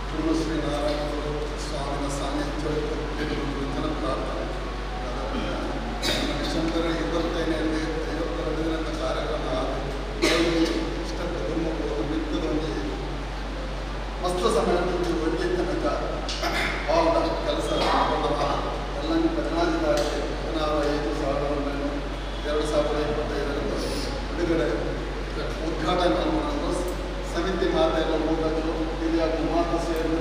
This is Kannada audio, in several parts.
ಶ್ರೀ ನಾರಾಯಣ ಸ್ವಾಮಿಯ ಸಾನ್ನಿಧ್ಯ ಪ್ರಾರ್ಥನೆ ಡಿಸೆಂಬರ್ 25 52 ದಿನದ ಕಾರ್ಯಕ್ರಮ ಇಷ್ಟಕ್ಕೆ ದುರ್ಮುಖ ಬಿತ್ತದೊಂದು ಮಸ್ತ ಸಮಯದಲ್ಲಿ ಒಳ್ಳೆಯ ತನಕ ಆಲ್ದ ಕೆಲಸ ಎಲ್ಲನೂ ಪದಿನಾಲ್ಕು 16/5/2025 ಬಿಡುಗಡೆ ಉದ್ಘಾಟನೆ ಮಾಡಲು ಸಮಿತಿ ಮಾತೆಲ್ಲ ಹೋಗಲು ಹಿರಿಯ ಮಾತು ಸೇರಿ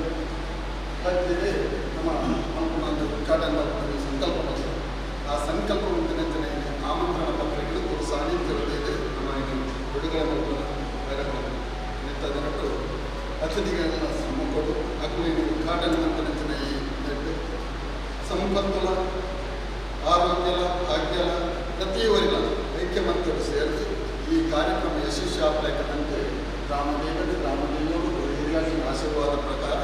ಕಟ್ಟಿದೆ ನಮ್ಮ ಉದ್ಘಾಟನೆ ಮಾಡಲು ಸಂಕಲ್ಪ ಮಾಡಿದ್ರು. ಆ ಸಂಕಲ್ಪ ಮುಂದಿನ ಆಮಂತ್ರಣ ಪತ್ರಿಕೆಗಳು ಸಾನ್ನಿಧ್ಯವಿದೆ ನಮಗೆ ಬಿಡುಗಡೆ ಮಾಡಲು ನಿಂತ ದಿನಟ್ಟು ಅತಿಥಿಗಳನ್ನ ಸಮ್ಮುಖರು ಹಾಗೂ ಉದ್ಘಾಟನೆ ನಂತರ ಈ ಸಂಪನ್ಮೂಲ ಆರೋಗ್ಯ ಭಾಗ್ಯ ಪ್ರತಿಯವರಿಲ್ಲ ಐಕ್ಯಮಂತ್ರಿಗಳು ಸೇರಿ ಈ ಕಾರ್ಯಕ್ರಮ ಯಶಸ್ವಿಯಾಗಬೇಕಂತೆ ಗ್ರಾಮದೇವರು ಹಿರಿಯಾಗಿ ಆಶೀರ್ವಾದ ಪ್ರಕಾರ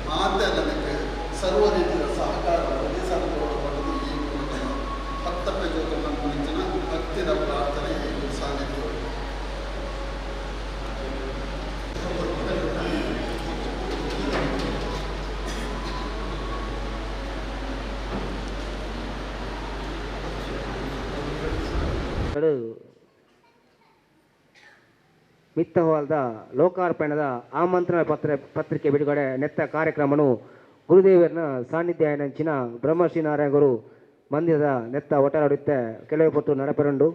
ಮಾತೆ ನನಗೆ ಸರ್ವ ರೀತಿಯ ಸಹಕಾರ ಒದಗಿಸಲ್ಪಡುವುದು ಈ ಮೂಲಕ ಹತ್ತಪ್ಪ ಜೊತೆ ಮುಂಚಿನ ಭಕ್ತಿದ ಪ್ರಾರ್ಥನೆ ಈ ಸಾಧಿತು. ಮಿತ್ತವಾದ ಲೋಕಾರ್ಪಣದ ಆಮಂತ್ರಣ ಪತ್ರಿಕೆ ಬಿಡುಗಡೆ ನೆತ್ತ ಕಾರ್ಯಕ್ರಮನು ಗುರುದೇವರನ ಸಾನ್ನಿಧ್ಯ ನಂಚಿನ ಬ್ರಹ್ಮಶ್ರೀ ನಾರಾಯಣ ಗುರು ಮಂದಿರದ ನೆತ್ತ ಒಟ್ಟಾಡುತ್ತೆ ಕೆಲವೇ ಪೊತ್ತು ನಡಪೆರಂಡು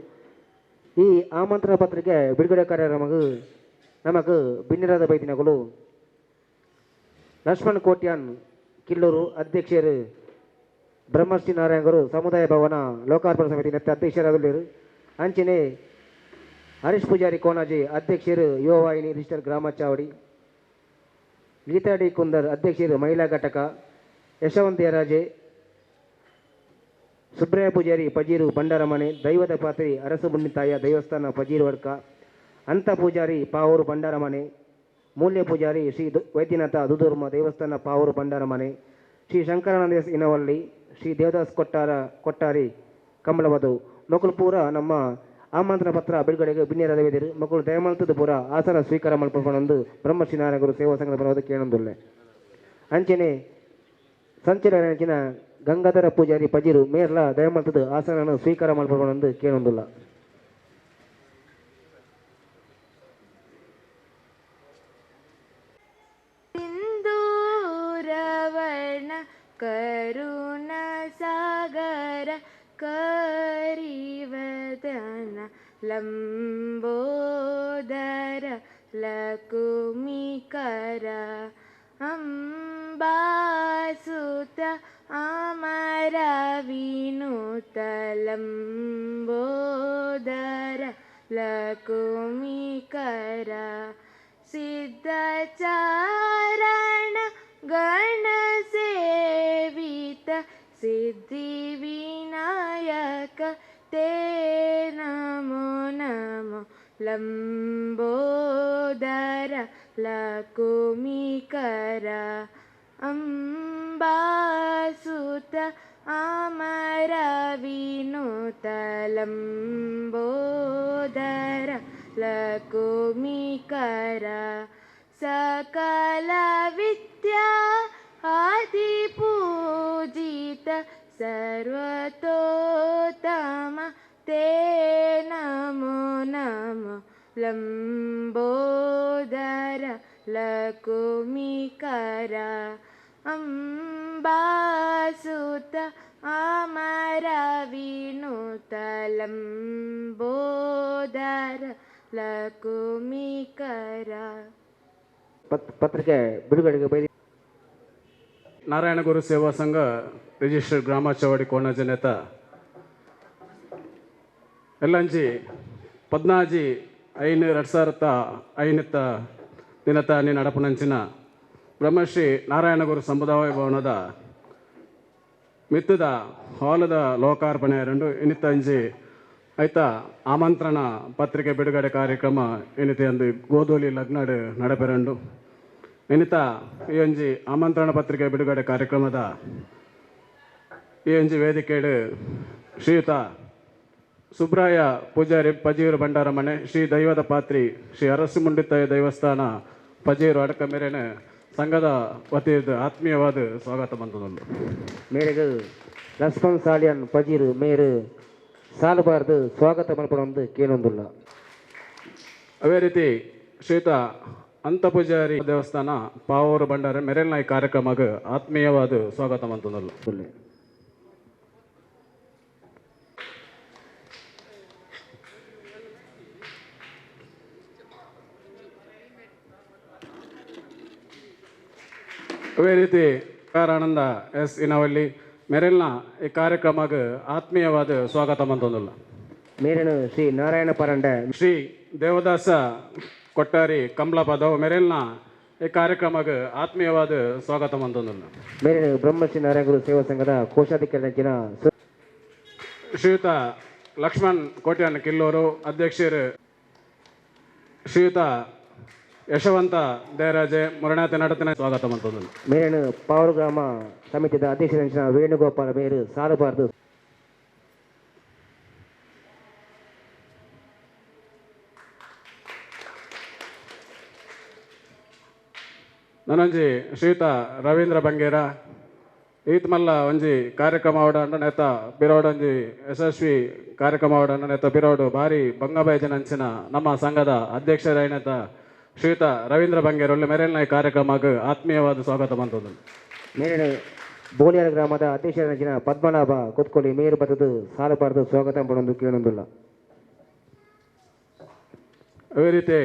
ಈ ಆಮಂತ್ರಣ ಪತ್ರಿಕೆ ಬಿಡುಗಡೆ ಕಾರ್ಯಕ್ರಮಕ್ಕೆ ನಮಗೆ ಬಿನ್ನಿರದ ಬೈದಿನಗಳು ಲಕ್ಷ್ಮಣ್ ಕೋಟ್ಯಾನ್ ಕಿಲ್ಲೂರು ಅಧ್ಯಕ್ಷರು ಬ್ರಹ್ಮಶ್ರೀ ನಾರಾಯಣ ಗುರು ಸಮುದಾಯ ಭವನ ಲೋಕಾರ್ಪಣಾ ಸಮಿತಿ ನೆತ್ತ ಅಧ್ಯಕ್ಷರಾಗಲಿರು ಅಂಚನೆ ಹರೀಶ್ ಪೂಜಾರಿ ಕೋನಾಜಿ ಅಧ್ಯಕ್ಷರು ಯುವ ವಾಹಿನಿ ರಿಜಿಸ್ಟರ್ ಗ್ರಾಮ ಚಾವಡಿ ಗೀತಾ ಡಿ ಕುಂದರ್ ಅಧ್ಯಕ್ಷರು ಮಹಿಳಾ ಘಟಕ ಯಶವಂತ ಯರಾಜೆ ಸುಬ್ರಯ್ಯ ಪೂಜಾರಿ ಪಜೀರು ಭಂಡಾರಮನೆ ದೈವದ ಪಾತ್ರಿ ಅರಸು ಮುನ್ನಿತಾಯ ದೇವಸ್ಥಾನ ಪಜೀರು ವರ್ಕ ಅಂತ ಪೂಜಾರಿ ಪಾವೂರು ಭಂಡಾರಮನೆ ಮೂಲ್ಯ ಪೂಜಾರಿ ಶ್ರೀ ವೈದ್ಯನಾಥ ದುದುರ್ಮ ದೇವಸ್ಥಾನ ಪಾವೂರು ಭಂಡಾರಮನೆ ಶ್ರೀ ಶಂಕರಾನಂದ ಇನವಳ್ಳಿ ಶ್ರೀ ದೇವದಾಸ್ ಕೊಟ್ಟಾರಿ ಕಮಲವಧು ಮಕ್ಕಳು ಪೂರ ನಮ್ಮ ಆಮಂತ್ರಣ ಪತ್ರ ಬಿಡುಗಡೆಗೆ ಬಿನ್ನೇರದವಿದ್ದರು ಮಕ್ಕಳು ದಯಮಾಲ್ತದ ಪೂರ ಆಸನ ಸ್ವೀಕಾರ ಮಲ್ಪೊಂದು ಬ್ರಹ್ಮಶ್ರೀ ನಾರಾಯಣ ಗುರು ಸೇವಾ ಸಂಘದ ಬರೋದು ಕೇಳೊಂದುಲ್ಲೆ ಅಂಚನೆ ಸಂಚಲನ ಅಂಚಿನ ಗಂಗಾಧರ ಪೂಜಾರಿ ಪಜೀರು ಮೇರ್ಲ ದಯಮಾಲ್ತದ ಆಸನ ಸ್ವೀಕಾರ ಮಲ್ಪೊಂದು ಕೇಳೊಂದುಲ್ಲ. ಕರುಣ ಸಾಗರ ಕರಿವದನ ಲಂಬೋದರ ಲಕುಮಿಕರ ಅಂಬಾಸುತ ಅಮರ ವಿನುತ ಲಂಬೋದರ ಲಕುಮಿಕರ ಸಿದ್ಧಚಾರಣ ಗಣ ಸೇವಿತ ಸಿದ್ಧಿ ವಿನಾಯಕ ತೇ ನಮೋ ನಮೋ ಲಂಬೋದರ ಲಕುಮಿಕರ ಅಂಬಾಸುತ ಅಮರ ವಿನುತ ಲಂಬೋದರ ಲಕುಮಿಕರ ಸಕಲ ವಿದ್ಯಾ ಆದಿ ಪೂಜಿತ ಸರ್ವತೋತ್ತಮ ತೇ ನಮೋ ನಮೋ ಲಂಬೋದರ ಲಕುಮಿಕರ ಅಂಬಾಸುತ ಅಮರ ವಿನುತ ಲಂಬೋದರ ಲಕುಮಿಕರ ಪತ್ರಿಕೆ ಬಿಡುಗಡೆಗೆ ಬೈದಿ ನಾರಾಯಣ ಗುರು ಸೇವಾ ಸಂಘ ರಿಜಿಸ್ಟರ್ ಗ್ರಾಮ ಚವಡಿ ಕೋಣಾಜಿ ನೆತ ಎಲ್ಲಂಜಿ 14/5/2005 ದಿನತ ನೀ ನಡಪನಂಚಿನ ಬ್ರಹ್ಮಶ್ರೀ ನಾರಾಯಣ ಗುರು ಸಮುದಾಯ ಭವನದ ಮಿತ್ತದ ಹಾಲದ ಲೋಕಾರ್ಪಣೆ 2 ಐತ ಆಮಂತ್ರಣ ಪತ್ರಿಕೆ ಬಿಡುಗಡೆ ಕಾರ್ಯಕ್ರಮ ಎನಿತೆ ಅಂದು ಗೋಧೂಲಿ ಲಗ್ನಾಡು ನಡಪೆರಂಡು ಎನಿತ ಈ ಒಂಜಿ ಆಮಂತ್ರಣ ಪತ್ರಿಕೆ ಬಿಡುಗಡೆ ಕಾರ್ಯಕ್ರಮದ ಈ ಒಂಜಿ ವೇದಿಕೆಡು ಶ್ರೀಯುತ ಸುಬ್ರಾಯ ಪೂಜಾರಿ ಪಜೀರು ಭಂಡಾರಮನೆ ಶ್ರೀ ದೈವದ ಪಾತ್ರಿ ಶ್ರೀ ಅರಸು ಮುಂಡಿತಾಯ ದೇವಸ್ಥಾನ ಪಜೀರು ಅಡಕ ಮೇರೆನೆ ಸಂಘದ ವತಿಯಿಂದ ಆತ್ಮೀಯವಾದ ಸ್ವಾಗತ ಬಂದನಲ್ಲ. ಮೇರೆಗೆ ಲಕ್ಷ್ಮಣ್ ಸಾಲಿಯನ್ ಪಜೀರ್ ಮೇರು ಸಾಲಬಾರ್ದು ಸ್ವಾಗತ ಮಲ್ಪಡೊಂದು ಕೇಳೊಂದಿಲ್ಲ. ಅದೇ ರೀತಿ ಶ್ರೀಯುತ ಅಂತಪೂಜಾರಿ ದೇವಸ್ಥಾನ ಪಾವೂರು ಬಂಡಾರ ಮೆರೆಲ್ನಾಯಿ ಕಾರ್ಯಕ್ರಮಕ್ಕೆ ಆತ್ಮೀಯವಾದ ಸ್ವಾಗತ ಬಂದನಲ್ಲ. ಅದೇ ರೀತಿ ಆನಂದ ಎಸ್ ಇನವಲ್ಲಿ ಮೆರೆಲ್ನ ಈ ಕಾರ್ಯಕ್ರಮಕ್ಕೆ ಆತ್ಮೀಯವಾದ ಸ್ವಾಗತ ಬಂದನಲ್ಲ. ಮೇರನು ಶ್ರೀ ನಾರಾಯಣ ಪರಂಡ ಶ್ರೀ ದೇವದಾಸ ಕೊಟ್ಟಾರಿ ಕಮಲಾಪದವು ಮೆರೆಲ್ನ ಈ ಕಾರ್ಯಕ್ರಮಕ್ಕೆ ಆತ್ಮೀಯವಾದ ಸ್ವಾಗತ ಬಂದನಲ್ಲ. ಮೇರನು ಬ್ರಹ್ಮಶ್ರೀ ನಾರಾಯಣ ಗುರು ಸೇವಾ ಸಂಘದ ಕೋಶಾಧಿಕಾರಿನ ಶ್ರೀಯುತ ಲಕ್ಷ್ಮಣ್ ಕೋಟ್ಯಾನ್ ಕಿಲ್ಲೂರು ಅಧ್ಯಕ್ಷರು, ಶ್ರೀಯುತ ಯಶವಂತ ದೇರಾಜೆ ಮುರಣಾತೆ ನಡತನ ಸ್ವಾಗತ ಬಂದನಲ್ಲ. ಮೇರನು ಪಾವೂರು ಗ್ರಾಮ ಸಮಿತಿಯ ಅಧ್ಯಕ್ಷರ ವೇಣುಗೋಪಾಲ ಮೇರು ಸಾಲಬಾರ್ದು ನನಂಜಿ ಶ್ರೀಯುತ ರವೀಂದ್ರ ಬಂಗೇರ ಈತ್ ಮಲ್ಲ ಒಂಜಿ ಕಾರ್ಯಕ್ರಮ ಅವಡ ನೆತ ಪಿರೋಡೊಂಜಿ ಯಶಸ್ವಿ ಕಾರ್ಯಕ್ರಮ ಅವಡ ನೆತ ಪಿರೋಡು ಭಾರಿ ಬಂಗಬೈಜನಂಚಿನ ನಮ್ಮ ಸಂಘದ ಅಧ್ಯಕ್ಷರಾಯನತ ಶ್ರೀಯುತ ರವೀಂದ್ರ ಬಂಗೇರ ಒಳ್ಳೆ ಮೆರೆಲ್ನ ಈ ಕಾರ್ಯಕ್ರಮಕ್ಕೆ ಆತ್ಮೀಯವಾದ ಸ್ವಾಗತ ಬಂದದ್ದು. ಮೇರನು ಬೋಳಿಯಾರ ಗ್ರಾಮದ ಅಧ್ಯಕ್ಷರ ಪದ್ಮನಾಭ ಕೊತ್ಕೊಲಿ ಮೇರು ಬದದು ಸಾಲಬಾರ್ದು ಸ್ವಾಗತ ಪಡೊಂದು ಕೇಳೊಂದಿಲ್ಲ. ಅದೇ ರೀತಿ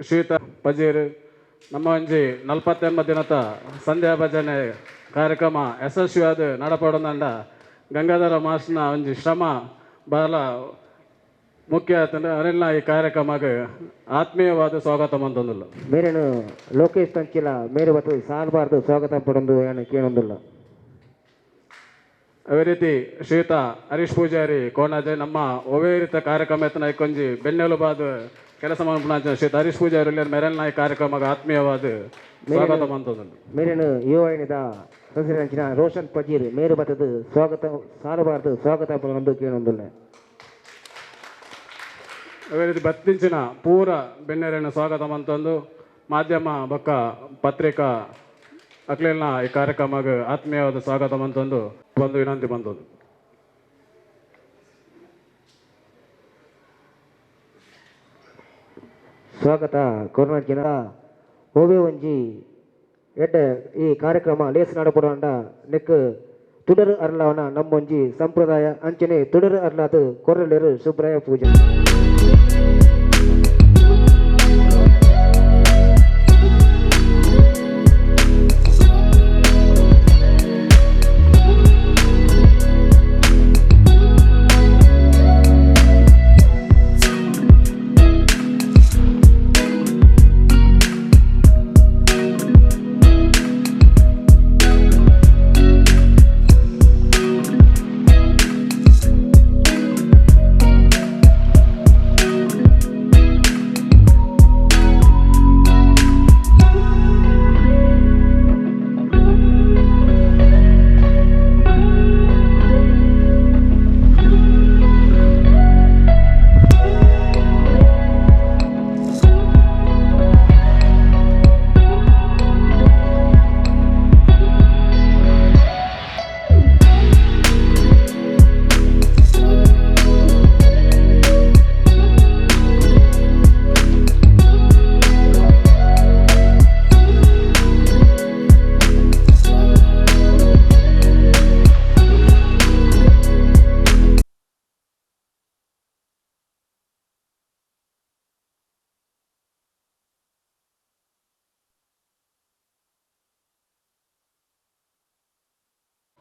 ಶ್ರೀಯುತ ಪಜೀರ್ ನಮ್ಮ ಒಂಜಿ 48 ದಿನದ ಸಂಧ್ಯಾ ಭಜನೆ ಕಾರ್ಯಕ್ರಮ ಯಶಸ್ವಿಯಾದ ನಡಪಡೊಂದಂಡ ಗಂಗಾಧರ ಮಾಸ್ನ ಒಂಜಿ ಶ್ರಮ ಬಹಳ ಮುಖ್ಯ ಅರೆಲ್ಲ ಈ ಕಾರ್ಯಕ್ರಮಕ್ಕೆ ಆತ್ಮೀಯವಾದ ಸ್ವಾಗತ ಬಂದೊಂದಿಲ್ಲ. ಮೇರನು ಲೋಕೇಶ್ ತಂಚಿಲ ಮೇರು ಬದದು ಸಾಲಬಾರ್ದು ಸ್ವಾಗತ ಪಡೊಂದು ಏನು ಕೇಳೊಂದಿಲ್ಲ. ಅದೇ ರೀತಿ ಶ್ರೀಯುತ ಹರೀಶ್ ಪೂಜಾರಿ ಕೋಣಾಜೆ ನಮ್ಮ ಒವೇರಿತ ಕಾರ್ಯಕ್ರಮ ಎತ್ತನ ಇಕ್ಕೊಂಜಿ ಬೆನ್ನೆಲುಬಾದ ಕೆಲಸ ಮಾಡ್ಬಿಡ ಶ್ರೀಯುತ ಹರೀಶ್ ಪೂಜಾರಿ ಮೆರೆಲ್ನ ಈ ಕಾರ್ಯಕ್ರಮಕ್ಕೆ ಆತ್ಮೀಯವಾದ ಸ್ವಾಗತ ಬಂದೊಂದಿಲ್ಲ. ಮೇರನು ಯುವನಿದ ಸಂಸಿನ ರೋಷನ್ ಪಜೀರ್ ಮೇರು ಬದದು ಸ್ವಾಗತ ಸಾಲಬಾರ್ದು ಸ್ವಾಗತ ಪಡೊಂದು ಕೇಳೊಂದಿಲ್ಲ. ಅದೇ ರೀತಿ ಬತ್ತಿಂಚಿನ ಪೂರ ಬೆನ್ನೆರೆನ ಸ್ವಾಗತ ಮಂತಂದು ಮಾಧ್ಯಮ ಬೊಕ್ಕ ಪತ್ರಿಕಾ ಅಕ್ಲಿನ ಈ ಕಾರ್ಯಕ್ರಮಕ್ಕೆ ಆತ್ಮೀಯವಾದ ಸ್ವಾಗತ ಮಂತಂದು ಬಂದು ವಿನಂತಿ ಬಂದದ್ದು. ಸ್ವಾಗತ ಕೊರೋನಾಜಿನ ಓವೆ ಒಂಜಿ ಎಡ್ಡೆ ಈ ಕಾರ್ಯಕ್ರಮ ಲೇಸ್ ನಡಪಡೋಂಡ ನೆಕ್ ತುಡರು ಅರ್ಲವನ ನಮ್ಮೊಂಜಿ ಸಂಪ್ರದಾಯ ಅಂಚನೆ ತುಡರು ಅರ್ಲಾದು ಕೊರಲೇರು ಸುಬ್ರಾಯ ಪೂಜೆ.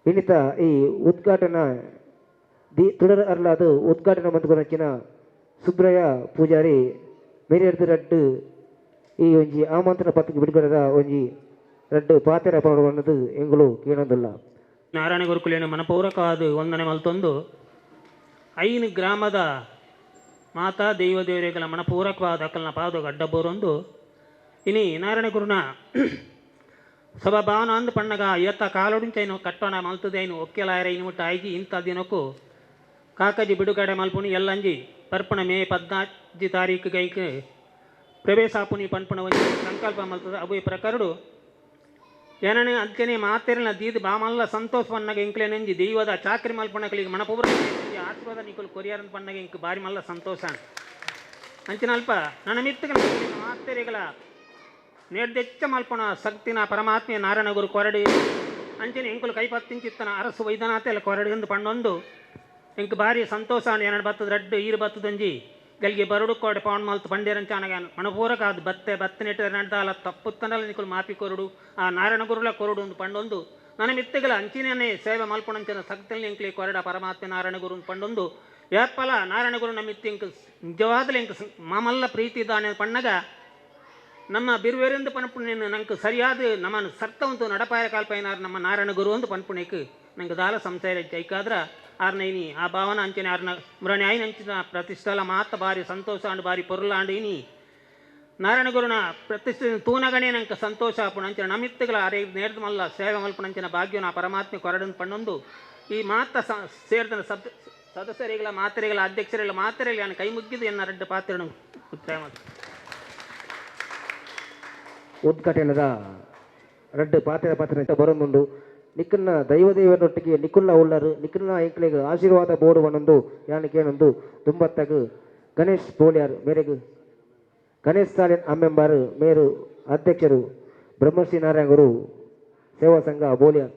ಇನ್ನಿತ ಈ ಉದ್ಘಾಟನಾ ತುಡರ ಅರ್ಲಾದು ಉದ್ಘಾಟನಾ ಮಂತ್ಕೊನಚ್ಚಿನ ಸುಬ್ರಯ್ಯ ಪೂಜಾರಿ ಮೇರೆರ್ದು ರಡ್ಡು ಈ ಒಂಜಿ ಆಮಂತ್ರಣ ಪತ್ರಿಕೆ ಬಿಡುಗಡೆದ ಒಂಜಿ ರಡ್ಡು ಪಾತೆರ ಪಡೋದು ಎಂಗಳು ಕೇಳೋದಿಲ್ಲ. ನಾರಾಯಣ ಗುರುಕುಲೇನು ಮನಪೂರಕವಾದ ವಂದನೆ ಮಲ್ತೊಂದು ಐನು ಗ್ರಾಮದ ಮಾತಾ ದೈವ ದೇವರಿಗಳ ಮನಪೂರಕವಾದ ಅಕ್ಕಲ್ನ ಪಾದ ಗಡ್ಡಬೋರೊಂದು ಇನಿ ನಾರಾಯಣ ಗುರುನ ಸಭಾ ಭಾವನ ಅಂದು ಪಣ್ಣಗ ಎತ್ತ ಕಾಲೊಡಿಂಚ ಏನು ಕಟ್ಟೋಣ ಮಲ್ತದೆ ಏನು ಒಕ್ಕೆಲಾಯರ ಇನ್ನು ಮುಟ್ಟ ಐಜಿ ಇಂಥ ದಿನಕ್ಕೂ ಕಾಕಜಿ ಬಿಡುಗಡೆ ಮಲ್ಪುನಿ ಎಲ್ಲಂಜಿ ಪರ್ಪಣ ಮೇ 14 ತಾರೀಕಿಗೆ ಪ್ರವೇಶ ಆಪುನಿ ಪನ್ಪಣ ಒಂಜಿ ಸಂಕಲ್ಪ ಮಲ್ತದ ಅವು ಪ್ರಕರಡು ಏನನೇ ಅದಕ್ಕೆ ಮಾತೇರಿನ ದೀದು ಬಾಮಲ್ಲ ಸಂತೋಷ ಪನ್ನಗೆ ಇಂಕ್ಲೆ ನೆಂಜಿ ದೈವದ ಚಾಕ್ರಿ ಮಲ್ಪಣ್ಣಗಳಿಗೆ ಮನಪೂರ್ವ ಆಶೀರ್ವಾದ ನಿಕುಲು ಕೊರಿಯಾರಂತ ಪನ್ನಗೆ ಇಂಕ್ ಬಾರಿ ಮಲ್ಲ ಸಂತೋಷ ಅಂಚಿನ ಅಲ್ಪ ನನ್ನ ಮಿತ್ತಗ ಮಾತೇರಿಗಳ ನಿರ್ದೆಚ್ಚ ಮಲ್ಪಣ ಶಕ್ತಿನ ಪರಮಾತ್ಮೆಯ ನಾರಾಯಣ ಗುರು ಕೊರಡಿ ಅಂಚಿನ ಎಂಕುಲು ಕೈಪತ್ತಿಂಚಿತ್ತನ ಅರಸು ವೈದ್ಯನಾಥ ಎಲ್ಲ ಕೊರಡಿ ಎಂದು ಪಂಡೊಂದು ಎಂಕ್ ಬಾರಿ ಸಂತೋಷ ಎರಡು ಬತ್ತದ ರಡ್ಡು ಈರು ಬತ್ತದಂಜಿ ಗಲ್ಗೆ ಬರಡು ಕೋಡೆ ಪೌಂಡ್ ಮಲ್ತು ಪಂಡೇರಂಚಾನಗ ಮಣಪೂರಕ ಅದು ಬತ್ತೆ ನೆಟ್ಟ ನಡ್ದಾಲ ತಪ್ಪುತ್ತನಲ್ಲ ನಿಕುಲು ಮಾಪಿ ಕೊರಡು ಆ ನಾರಾಯಣ ಗುರುಲ ಕೊರಡು ಒಂದು ಪಂಡೊಂದು ನನ್ನ ಮಿತ್ತಗಳ ಅಂಚಿನೇ ಸೇವೆ ಮಲ್ಪಣಂಚಿನ ಶಕ್ತಿಯಲ್ಲಿ ಎಂಕ್ಲಿ ಕೊರಡ ಪರಮಾತ್ಮ ನಾರಾಯಣ ಗುರು ಪಂಡೊಂದು ಏಪ್ಪಲ ನಾರಾಯಣ ಗುರು ನಮ್ಮ ಮಿತ್ತಿ ಇಂಕ್ ನಿಜವಾದಲೆ ಇಂಕ್ ಮಾಮಲ್ಲ ಪ್ರೀತಿ ಇದ್ದಾನೆ ಪಣ್ಣಗ ನಮ್ಮ ಬಿರುವೇರೆಂದು ಪನ್ಪುಣ್ಯನು ನಂಗೆ ಸರಿಯಾದ ನಮ್ಮನ್ನು ಸರ್ತವಂತು ನಡಪಾಯ ಕಾಲ್ಪೈನಾರು ನಮ್ಮ ನಾರಾಯಣ ಗುರು ಅಂತ ಪನ್ಪುಣ್ಯಕ್ಕೆ ನಂಗೆ ದಾಲ ಸಂಶಯ ಐಕಾದ್ರ ಆರ್ನೈನಿ ಆ ಭಾವನ ಅಂಚನೆ ಆರ್ನ ಮುರಣಿ ಐನ ಅಂಚಿನ ಪ್ರತಿಷ್ಠಲ ಮಾತ ಬಾರಿ ಸಂತೋಷ ಅಂಡ್ ಬಾರಿ ಪೊರ್ಲಾಂಡ್ ಇನಿ ನಾರಾಯಣ ಗುರುನ ಪ್ರತಿಷ್ಠೆ ತೂನಗಣೆ ನಂಗೆ ಸಂತೋಷ ಆಪುಣ ಅಂಚಿನ ನಮಿತ್ತಗಳ ಅರೆ ನೇರ್ದು ಮಲ್ಲ ಸೇವೆ ಮಲ್ಪಣಂಚಿನ ಭಾಗ್ಯನ ಪರಮಾತ್ಮೆ ಕೊರಡನ್ನು ಪಣ್ಣೊಂದು ಈ ಮಾತ ಸೇರಿದ ಸದಸ್ಯರಿಗಳ ಮಾತರಿಗಳ ಅಧ್ಯಕ್ಷರಿಗಳ ಮಾತರಿಗಳ ನಾನು ಕೈ ಮುಗ್ಗಿದ್ದು ಎನ್ನ ರೆಡ್ಡು ಪಾತ್ರ ಉತ್ತಮ ಉದ್ಘಾಟನೆದ ரெண்டு ಪಾತ್ರ ಬರೋದುಂಡು ನಿಕ್ಕನ್ನ ದೈವದೇವರೊಟ್ಟಿಗೆ ನಿಕ್ಕುಲ್ಲ ಉಳ್ಳರು ನಿಕ್ಕನ್ನ ಎಂಕ್ಲೆಗ್ ಆಶೀರ್ವಾದ ಬೋರ್ಡು ಒಂದೊಂದು ಯಾನಕ್ಕೇನೊಂದು ದುಂಬತ್ತಗ ಗಣೇಶ್ ಬೋಳ್ಯಾರ್ ಮೇರೆಗೆ ಗಣೇಶ್ ಸ್ಟಾಲಿನ್ ಅಮ್ಮೆಂಬಾರು ಮೇರು ಅಧ್ಯಕ್ಷರು ಬ್ರಹ್ಮಶ್ರೀ ನಾರಾಯಣ ಗುರು ಸೇವಾ ಸಂಘ ಬೋಳ್ಯಾರ್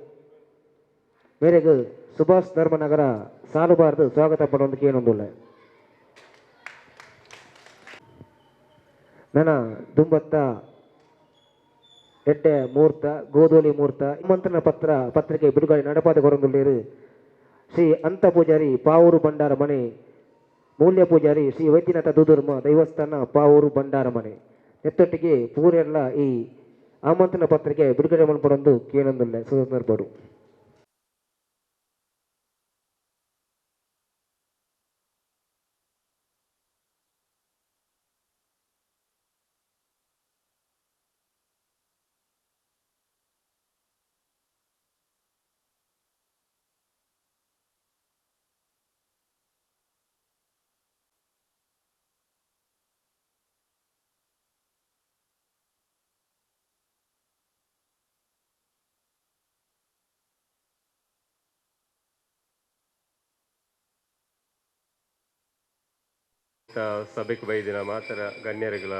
ಮೇರೆಗೆ ಸುಭಾಷ್ ಧರ್ಮನಗರ ಸಾಲುಬಾರ್ದು ಸ್ವಾಗತ ಪಡೋದಕ್ಕೆ ಏನೊಂದುಲ್ಲ ನನ್ನ ದುಂಬತ್ತ ಎಡ್ಡೆ ಮೂರ್ತ ಗೋಧೂಲಿ ಮೂರ್ತ ಆಮಂತ್ರಣ ಪತ್ರಿಕೆ ಬಿಡುಗಡೆ ನಡಪಾದ ಕೊರಂದುಳ್ಳೇರು ಶ್ರೀ ಅಂತ ಪೂಜಾರಿ ಪಾವೂರು ಬಂಡಾರ ಮನೆ ಮೂಲ್ಯ ಪೂಜಾರಿ ಶ್ರೀ ವೈದ್ಯನಾಥ ದುದುರ್ಮ ದೈವಸ್ಥಾನ ಪಾವೂರು ಬಂಡಾರ ಮನೆ ನೆತ್ತೊಟ್ಟಿಗೆ ಪೂರೆಲ್ಲ ಈ ಆಮಂತ್ರಣ ಪತ್ರಿಕೆ ಬಿಡುಗಡೆ ಮಲ್ಪಡೊಂದು ಕೇಳೊಂದುಲ್ಲ ಸಂದರ್ಭಡು ಸಭೆಗೆ ಬೈದಿನ ಮಾತರ ಗಣ್ಯರುಗಳ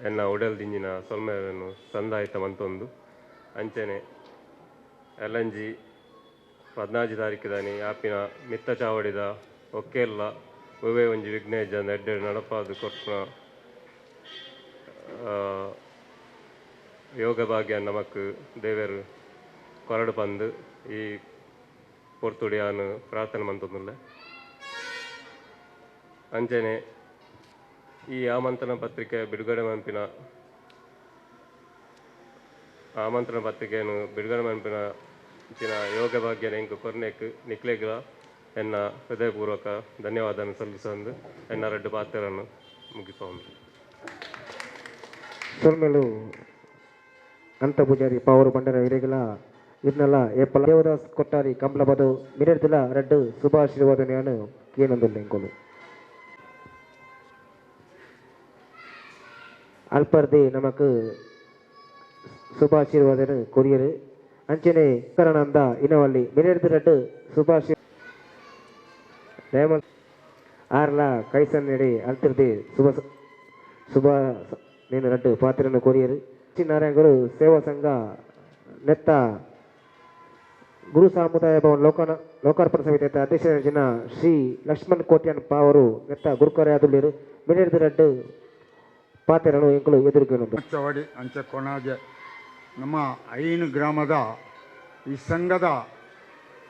ಎನ್ನ ಉಡಲ್ದಿಂಜಿನ ಸೊಲ್ಮೆಯನ್ನು ಸಂದಾಯಿತ ಮಂತೊಂದು ಅಂಚನೆ ಎಲ್ಲಂಜಿ 14 ತಾರೀಕಿದಾನಿ ಆಪಿನ ಮಿತ್ತ ಚಾವಡಿದ ಒಕ್ಕೆಲ್ಲ ಉವೆ ಒಂಜಿ ವಿಘ್ನೇಜ ನೆಡ್ಡೆ ನಡಪಾದು ಕೊಟ್ಟ ಯೋಗ ಭಾಗ್ಯ ನಮಕ್ ದೇವರು ಕೊರಡು ಬಂದು ಈ ಪೊರ್ತುಡಿಯಾನು ಪ್ರಾರ್ಥನೆ ಮಂತೊಂದುಲ್ಲ ಅಂಚನೆ ಈ ಆಮಂತ್ರಣ ಪತ್ರಿಕೆ ಬಿಡುಗಡೆ ಮನ್ಪಿನ ಆಮಂತ್ರಣ ಪತ್ರಿಕೆಯನ್ನು ಬಿಡುಗಡೆ ಮನ್ಪಿನ ಇಂಚಿನ ಯೋಗ ಭಾಗ್ಯ ನೆಂಕು ಕೊರ್ನೆಕ್ ನಿಕ್ಲೆಗ್ಲ ಎನ್ನ ಹೃದಯಪೂರ್ವಕ ಧನ್ಯವಾದ ಸಲ್ಲಿಸೊಂದು ಎನ್ನ ರೆಡ್ಡು ಪಾತ್ರರನ್ನು ಮುಗಿಸೋದು ಸೊಲ್ಮೆಲು ಅಂತ ಪೂಜಾರಿ ಪಾವರು ಬಂಡರ ಹಿರೇಗಲ ಇದನ್ನೆಲ್ಲ ಏಪಲ ದೇವದಾಸ್ ಕೊಟ್ಟಾರಿ ಕಂಪ್ಲಬದು ಮಿರೆಡ್ದಿಲ ರೆಡ್ಡು ಶುಭಾಶೀರ್ವಾದನೆಯನ್ನು ಕೇನೊಂದುಲ್ಲ ಎಂಕೊಲು ಅಲ್ಪರ್ದಿ ನಮಕ್ ಶುಭಾಶೀರ್ವಾದನ ಕೊರಿಯರು ಅಂಚನೆ ಕರಣಂದ ಇನವಲ್ಲಿ ಮಿನೆರ್ದು ರೆಡ್ಡು ರೇಮಲ್ ಆರ್ಲ ಕೈಸನ್ ನೆಡಿ ಅಲ್ತಿರ್ದಿ ಶುಭ ನೀನು ರೆಡ್ಡು ಪಾತ್ರನ ಕೊರಿಯರು ನಾರಾಯಣ ಗುರು ಸೇವಾ ಸಂಘ ನೆತ್ತ ಗುರು ಸಮುದಾಯ ಭವನ ಲೋಕಾರ್ಪಣಾ ಸಮಿತಿ ಅಧ್ಯಕ್ಷ ಶ್ರೀ ಲಕ್ಷ್ಮಣ್ ಕೋಟ್ಯನ್ ಪಾವರು ನೆತ್ತ ಗುರುಕರೆಯಾದುಳ್ಳರು ಮಿನೆರ್ದು ರೆಡ್ಡು ಪಾತೆರನು ಎಂಕಲು ಎದುರುಗೇನು ಚವಡಿ ಅಂಚೆ ಕೊನಾಜೆ ನಮ್ಮ ಐನು ಗ್ರಾಮದ ಈ ಸಂಘದ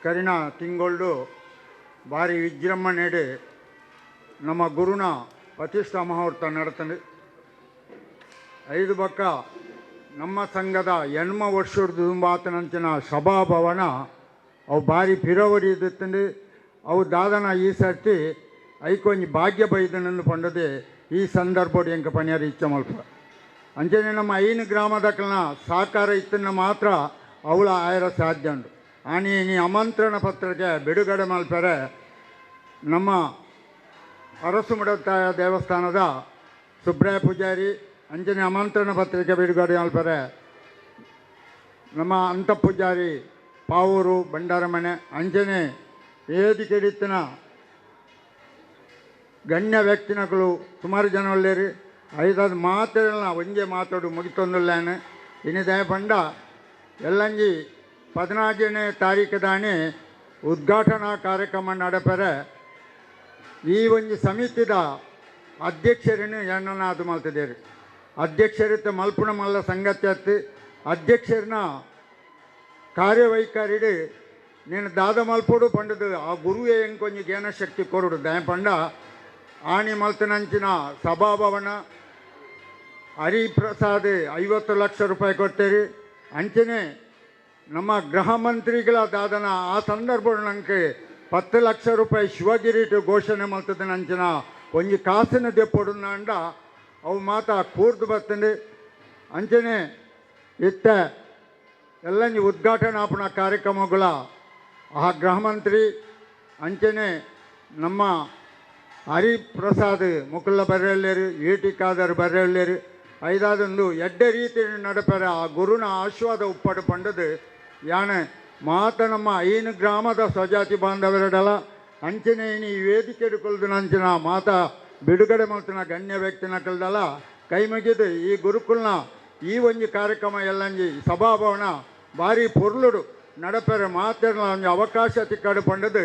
ಕರಿಣ ತಿಂಗಳು ಭಾರಿ ವಿಜೃಂಭಣೆಡೆ ನಮ್ಮ ಗುರುನ ಪ್ರತಿಷ್ಠಾ ಮುಹೂರ್ತ ನಡತಂದು 5 ಬಕ್ಕ ನಮ್ಮ ಸಂಘದ ಎಣ್ಮ ವರ್ಷದ ದುಂಬಾತನಂಚಿನ ಸಭಾಭವನ ಅವು ಭಾರಿ ಪಿರವರಿದಂದು ಅವು ದಾದನ ಈ ಸರ್ತಿ ಐಕೊಂಜಿ ಭಾಗ್ಯ ಬೈದನನ್ನು ಪಂಡದೆ ಈ ಸಂದರ್ಭದ ಎಂಕ ಪನಿಯಾರ ಇಚ್ಛೆ ಮಲ್ಪ ಅಂಚನೆ ನಮ್ಮ ಐನು ಗ್ರಾಮದಕ್ಕನ ಸಹಕಾರ ಇತ್ತನ್ನ ಮಾತ್ರ ಅವಳ ಆಯರ ಸಾಧ್ಯ ಉಂಟು ಆನಿ ಈ ಆಮಂತ್ರಣ ಪತ್ರಿಕೆ ಬಿಡುಗಡೆ ಮಲ್ಪರೆ ನಮ್ಮ ಅರಸು ಮುಡತಾಯ ದೇವಸ್ಥಾನದ ಸುಬ್ರಾಯ ಪೂಜಾರಿ ಅಂಚನೆ ಆಮಂತ್ರಣ ಪತ್ರಿಕೆ ಬಿಡುಗಡೆ ಮಲ್ಪರೆ ನಮ್ಮ ಅಂತ ಪೂಜಾರಿ ಪಾವೂರು ಬಂಡಾರಮನೆ ಅಂಜನೆ ವೇದಿಕೆಡಿತ್ತಿನ ಗಣ್ಯ ವ್ಯಕ್ತಿನಗಳು ಸುಮಾರು ಜನ ಒಳ್ಳೆಯರು. ಐದಾರು ಮಾತುಗಳನ್ನ ಒಂದೇ ಮಾತಾಡು ಮುಗಿತೊಂದುಲ್ಲಾನು ಇನ್ನಿದೆ ಪಂಡ ಎಲ್ಲಂಜಿ 14ನೇ ತಾರೀಕು ದಾನಿ ಉದ್ಘಾಟನಾ ಕಾರ್ಯಕ್ರಮ ನಡಪರೆ ಈ ಒಂದು ಸಮಿತಿದ ಅಧ್ಯಕ್ಷರನ್ನು ಎನ್ನನಾದು ಮಲ್ತಿದ್ದೇರು. ಅಧ್ಯಕ್ಷರಿತ ಮಲ್ಪುಣ ಮಲ್ಲ ಸಂಗತಿ ಅಧ್ಯಕ್ಷರನ್ನ ಕಾರ್ಯವೈಖರಿಡು నేను దాదా మల్పోడు పండుదు ఆ గురువే ఇంకొంచెం జ్ఞానశక్తి కోరుడు దాని పండ ఆని మల్తనంచిన సభాభవನ ಹರಿಪ್ರಸಾದ್ 50 ಲಕ್ಷ ರೂಪಾಯಿ ಕೊಡ್ತೇರಿ. ಅಂಚನೆ ನಮ್ಮ ಗೃಹ ಮಂತ್ರಿಗಳಾದನ ಆ ಸಂದರ್ಭದಲ್ಲಿ ನನಗೆ 10 ಲಕ್ಷ ರೂಪಾಯಿ ಶಿವಗಿರಿಟು ಘೋಷಣೆ ಮಾಡ್ತದೆ. ನಂಚಿನ ಒಂದು ಕಾಸಿನ ದೆಪ್ಪೊಡು ಅಂಡ ಅವು ಮಾತ ಕೂರ್ದು ಬರ್ತಂಡೆ. ಅಂಚನೆ ಇತ್ತ ಎಲ್ಲ ಉದ್ಘಾಟನಾಪನ ಕಾರ್ಯಕ್ರಮಗಳ ಆ ಗೃಹ ಮಂತ್ರಿ ಅಂಚನೆ ನಮ್ಮ ಹರಿಪ್ರಸಾದ್ ಮುಕುಲ್ಲ ಬರ್ರೆಳ್ಳೇರು ಏಟಿ ಖಾದರ್ ಬರ್ರೆಳ್ಳೇರು ಐದಾದೊಂದು ಎಡ್ಡೆ ರೀತಿ ನಡಪರ ಆ ಗುರುನ ಆಶೀರ್ವಾದ ಉಪ್ಪಡು ಪಂಡದು ಯಾನ ಮಾತ ನಮ್ಮ 5 ಗ್ರಾಮದ ಸ್ವಜಾತಿ ಬಾಂಧವರಡಲ ಅಂಚನೆ ಈ ವೇದಿಕೆ ಹಿಡ್ಕೊಳ್ದು ನಂಚಿನ ಮಾತ ಬಿಡುಗಡೆ ಮಾಡ್ತಿನ ಗಣ್ಯ ವ್ಯಕ್ತಿನ ಕಲ್ದಲ್ಲ ಕೈ ಮುಗಿದು ಈ ಗುರುಕುಲ್ನ ಈ ಒಂದು ಕಾರ್ಯಕ್ರಮ ಎಲ್ಲಂಜಿ ಸಭಾಭವನ ಭಾರಿ ಪೊರ್ಲುಡು ನಡಪೆರೆ ಮಾತಾಡಲ ಒಂದು ಅವಕಾಶ ತಿಕ್ಕಾಡು ಪಂಡದು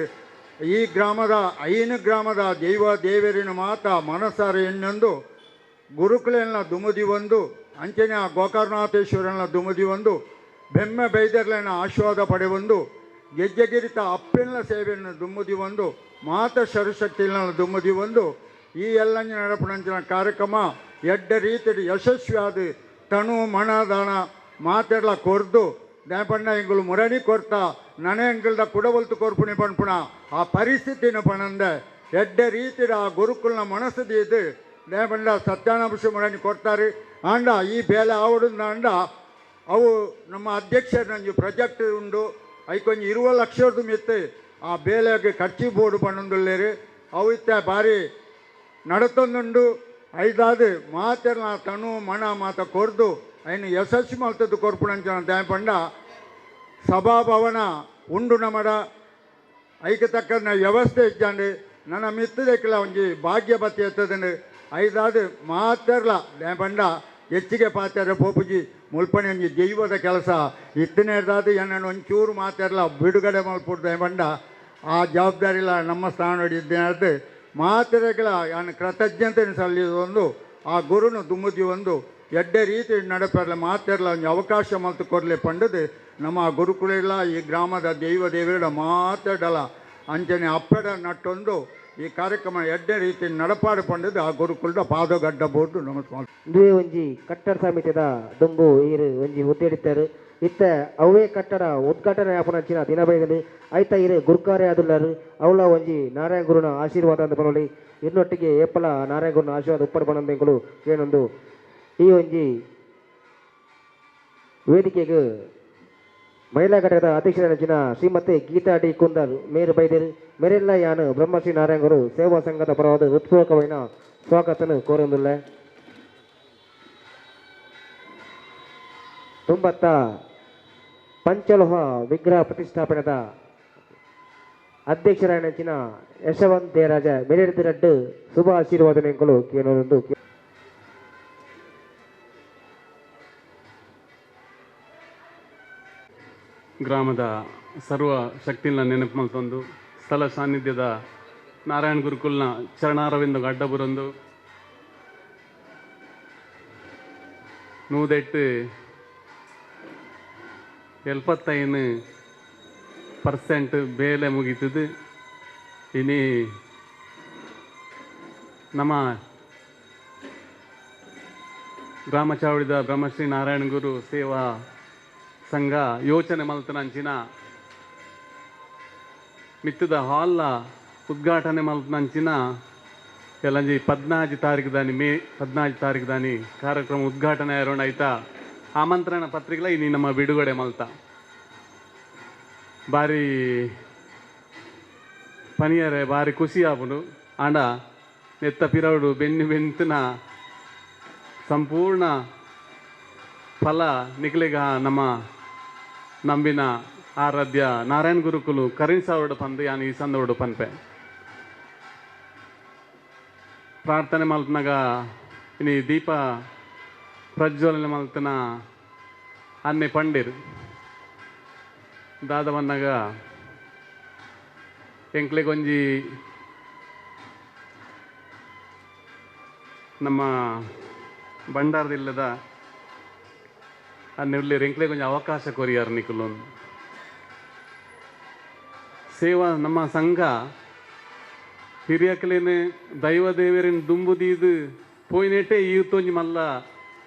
ಈ ಗ್ರಾಮದ 5 ಗ್ರಾಮದ ದೈವ ದೇವರಿನ ಮಾತ ಮನಸಾರ ಎನ್ನೊಂದು ಗುರುಕುಲೆಲ್ಲ ದುಮುದಿ ಒಂದು ಅಂಚನೆ ಆ ಗೋಕರ್ಣನಾಥೇಶ್ವರನ ದುಮುದಿ ಒಂದು ಬೆಮ್ಮೆ ಬೈದರ್ಲಿನ ಆಶೀರ್ವಾದ ಪಡೆಯೊಂದು ಗೆಜ್ಜೆಗಿರಿತ ಅಪ್ಪೆಲ್ಲ ಸೇವೆಯನ್ನು ದುಮ್ಮುದಿ ಒಂದು ಮಾತ ಶರಶಕ್ತಿನ ದುಮ್ಮುದಿ ಒಂದು ಈ ಎಲ್ಲ ನಡಪಣಂಚಿನ ಕಾರ್ಯಕ್ರಮ ಎಡ್ಡ ರೀತಿ ಯಶಸ್ವಿಯಾದ ತನು ಮಣ ದಾನ ಮಾತೆಲ್ಲ ಕೊರ್ದು ದಾಪಣ್ಣ ಎಂಗಳು ಮುರಣಿ ಕೊರ್ತಾ ನನೆ ಎಂಗಲ್ದ ಕುಡವಲ್ತು ಕೊರ್ಪುಣಿ ಪಣ್ಪುಣ ಆ ಪರಿಸ್ಥಿತಿನ ಪಣಂದ ಎಡ್ಡ ರೀತಿಯ ಆ ಗುರುಕುಲ್ನ ಮನಸ್ಸದಿ ಇದು ದಾಪಣ್ಣ ಸತ್ಯಾನಾಂಶ ಮುರಣಿ ಕೊಡ್ತಾರೆ ಆಂಡ ಈ ಬೇಲೆ ಆವಡಿಂದ ಅಂಡ ಅವು ನಮ್ಮ ಅಧ್ಯಕ್ಷರ ನಂಜು ಪ್ರಾಜೆಕ್ಟ್ ಉಂಡು ಐಕೊಂದು 20 ಲಕ್ಷದ ಮಿತ್ತು ಆ ಬೇಲೆಗೆ ಖರ್ಚು ಬೋರ್ಡು ಪಣ್ಣೊಂದುಲ್ಲೇರು ಅವು ಇತ್ತ ಭಾರಿ ನಡತೊಂದುಂಡು ಐದಾದು ಮಾತೆಲ್ಲ ತನು ಮಣ ಮಾತ ಕೊರ್ದು ఆయన ಯಶಸ್ವಿ ಮಾಡ್ತದ್ದು ಕೊರ್ಪುಣಂಚನ ದಾಪಂಡ ಸಭಾಭವನ ಉಂಡು ನಮಡ ಐಕೆ ತಕ್ಕನ ವ್ಯವಸ್ಥೆ ಇಚ್ಚಾಂಡು ನನ್ನ ಮಿತ್ತದಕ್ಕೆಲ್ಲ ಒಂಜಿ ಭಾಗ್ಯ ಬತ್ತಿ ಎತ್ತದಂಡು ಐದಾದು ಮಾತೆರ್ಲ ದಾಪಂಡ ಹೆಚ್ಚಿಗೆ ಪಾತ್ಯಾರ ಪೋಪುಜಿ ಮುಲ್ಪಣಿ ಒಂಜಿ ದೈವದ ಕೆಲಸ ಇತ್ತನೇದಾದು ಎನ್ನನ್ನು ಒಂಚೂರು ಮಾತೆರ್ಲ ಬಿಡುಗಡೆ ಮಲ್ಪುಡು ದಾಪಂಡ ಆ ಜವಾಬ್ದಾರಿಲ್ಲ ನಮ್ಮ ಸ್ಥಾನ ಇದ್ದೇನೆ ಮಾತೆರೆಗಳ ನಾನು ಕೃತಜ್ಞತೆಯನ್ನು ಸಲ್ಲಿಸೊಂದು ಆ ಗುರುನು ದುಮ್ಮುದಿ ಒಂದು ಎಡ್ಡೆ ರೀತಿ ನಡಪರಲ್ಲ ಮಾತೆರ್ಲ ಒಂದು ಅವಕಾಶ ಮಲ್ತು ಕೊರಲೆ ಪಂಡದು ನಮ್ಮ ಗುರುಕುಲೆಲ್ಲ ಈ ಗ್ರಾಮದ ದೈವ ದೇವರ ಮಾತಾಡಲ್ಲ ಅಂಚನೆ ಅಪ್ಪಡ ನಟ್ಟೊಂದು ಈ ಕಾರ್ಯಕ್ರಮ ಎಡ್ಡೆ ರೀತಿ ನಡಪಾಡು ಪಂಡದು ಆ ಗುರುಕುಲದ ಪಾದಗಡ್ಡ ಬೋರ್ಡು ನಮಸ್ಕಾರ. ದುವೆ ಒಂಜಿ ಕಟ್ಟಡ ಸಮಿತಿದ ದುಂಬು ಈರು ಒಂಜಿ ಒತ್ತಿಡಿತಾರೆ ಇತ್ತ ಅವೇ ಕಟ್ಟಡ ಉದ್ಘಾಟನೆ ಆಪನಂಚಿನ ದಿನ ಬೈಗಲು ಐತ ಇರು ಗುರುಕಾರೆ ಆದುಲ್ಲಾರು ಅವಳ ಒಂಜಿ ನಾರಾಯಣ ಗುರುನ ಆಶೀರ್ವಾದ ಅಂತ ಬರೋಲಿ ಇನ್ನೊಟ್ಟಿಗೆ ಏಪಲ ನಾರಾಯಣ ಗುರುನ ಆಶೀರ್ವಾದ ಉಪ್ಪಡು ಬಣಂದೆಗಳು ಏನೊಂದು ಈ ಒಂಜಿ ವೇದಿಕೆಗೆ ಮಹಿಳಾ ಘಟಕದ ಅಧ್ಯಕ್ಷರಾದ ಶ್ರೀಮತಿ ಗೀತಾ ಡಿ ಕುಂದರ್ ಮೇರು ಬೈದರು ಮೇರೆಲ್ಲ ಯಾನು ಬ್ರಹ್ಮಶ್ರೀ ನಾರಾಯಣ ಗುರು ಸೇವಾ ಸಂಘದ ಪರವಾದ ಹೃತ್ಪೂರ್ವಕమైన ಸ್ವಾಗತನು ಕೋರೊಂದುಲ್ಲ. ತುಂಬತ್ತ ಪಂಚಲೋಹ ವಿಗ್ರಹ ಪ್ರತಿಷ್ಠಾಪನೆದ ಅಧ್ಯಕ್ಷರಾಯಣಂಚಿನ ಯಶವಂತ್ ದೇರಾಜ ಮೇರೆಡಿದ ರಡ್ಡು ಶುಭ ಆಶೀರ್ವಾದನೆಗಳು ಕೇಳೋದು. ಗ್ರಾಮದ ಸರ್ವ ಶಕ್ತಿನ ನೆನಪು ಮಲ್ತೊಂದು ಸ್ಥಳ ಸಾನ್ನಿಧ್ಯದ ನಾರಾಯಣ ಗುರುಕುಲ್ನ ಚರಣಾರವಿಂದ ಅಡ್ಡ ಬರೊಂದು ನೂದೆಟ್ಟು 75% ಬೇಲೆ ಮುಗೀತದು. ಇನಿ ನಮ್ಮ ಗ್ರಾಮ ಚಾವಡಿದ ಬ್ರಹ್ಮಶ್ರೀ ನಾರಾಯಣ ಗುರು ಸೇವಾ ಸಂಘ ಯೋಚನೆ ಮಲ್ತನಂಚಿನ ಮಿತ್ತದ ಹಾಲ್ನ ಉದ್ಘಾಟನೆ ಮಲ್ತನಂಚಿನ ಕೆಲಂಜಿ 14 ತಾರೀಕು ದಾನಿ ಮೇ 14 ತಾರೀಕು ದಾನಿ ಕಾರ್ಯಕ್ರಮ ಉದ್ಘಾಟನೆ ಆರೋಣ ಆಯ್ತಾ ಆಮಂತ್ರಣ ಪತ್ರಿಕೆಲ ಇನಿ ನಮ್ಮ ಬಿಡುಗಡೆ ಮಲ್ತ ಭಾರಿ ಪನಿಯರೆ ಭಾರಿ ಖುಷಿ ಆಪುಂಡು ಆಂಡ ನೆತ್ತ ಪಿರವುಡು ಬೆನ್ನಿನ ಸಂಪೂರ್ಣ ಫಲ ನಿಕ್ಲೆಗ ನಮ್ಮ ನಂಬಿನ ಆರಾಧ್ಯ ನಾರಾಯಣ ಗುರುಕುಲು ಕರೀಸಾವಡು ಪಂದು ಯಾನು ಈ ಸಂದೋಡು ಪನ್ಪೆ ಪ್ರಾರ್ಥನೆ ಮಲ್ತನಾಗ ಇನಿ ದೀಪ ಪ್ರಜ್ವಲನೆ ಮಲ್ತನ ಅನ್ನೆ ಪಂಡಿರು ದಾದ ಬಂದಾಗ ಎಂಕ್ಲೆಗೊಂಜಿ ನಮ್ಮ ಬಂಡಾರದಿಲ್ಲದ ಅನ್ನೆ ಉಳ್ಳೇರು ಎಂಕ್ಲೆಗೊಂಜಿ ಅವಕಾಶ ಕೊರಿಯಾರು ನಿಕುಲು ಸೇವಾ ನಮ್ಮ ಸಂಘ ಹಿರಿಯಕಲೇನೆ ದೈವ ದೇವರಿನ ದುಂಬುದೀದು ಪೋಯ್ನೆಟ್ಟೆ ಈವತ್ತೊಂಜಿ ಮಲ್ಲ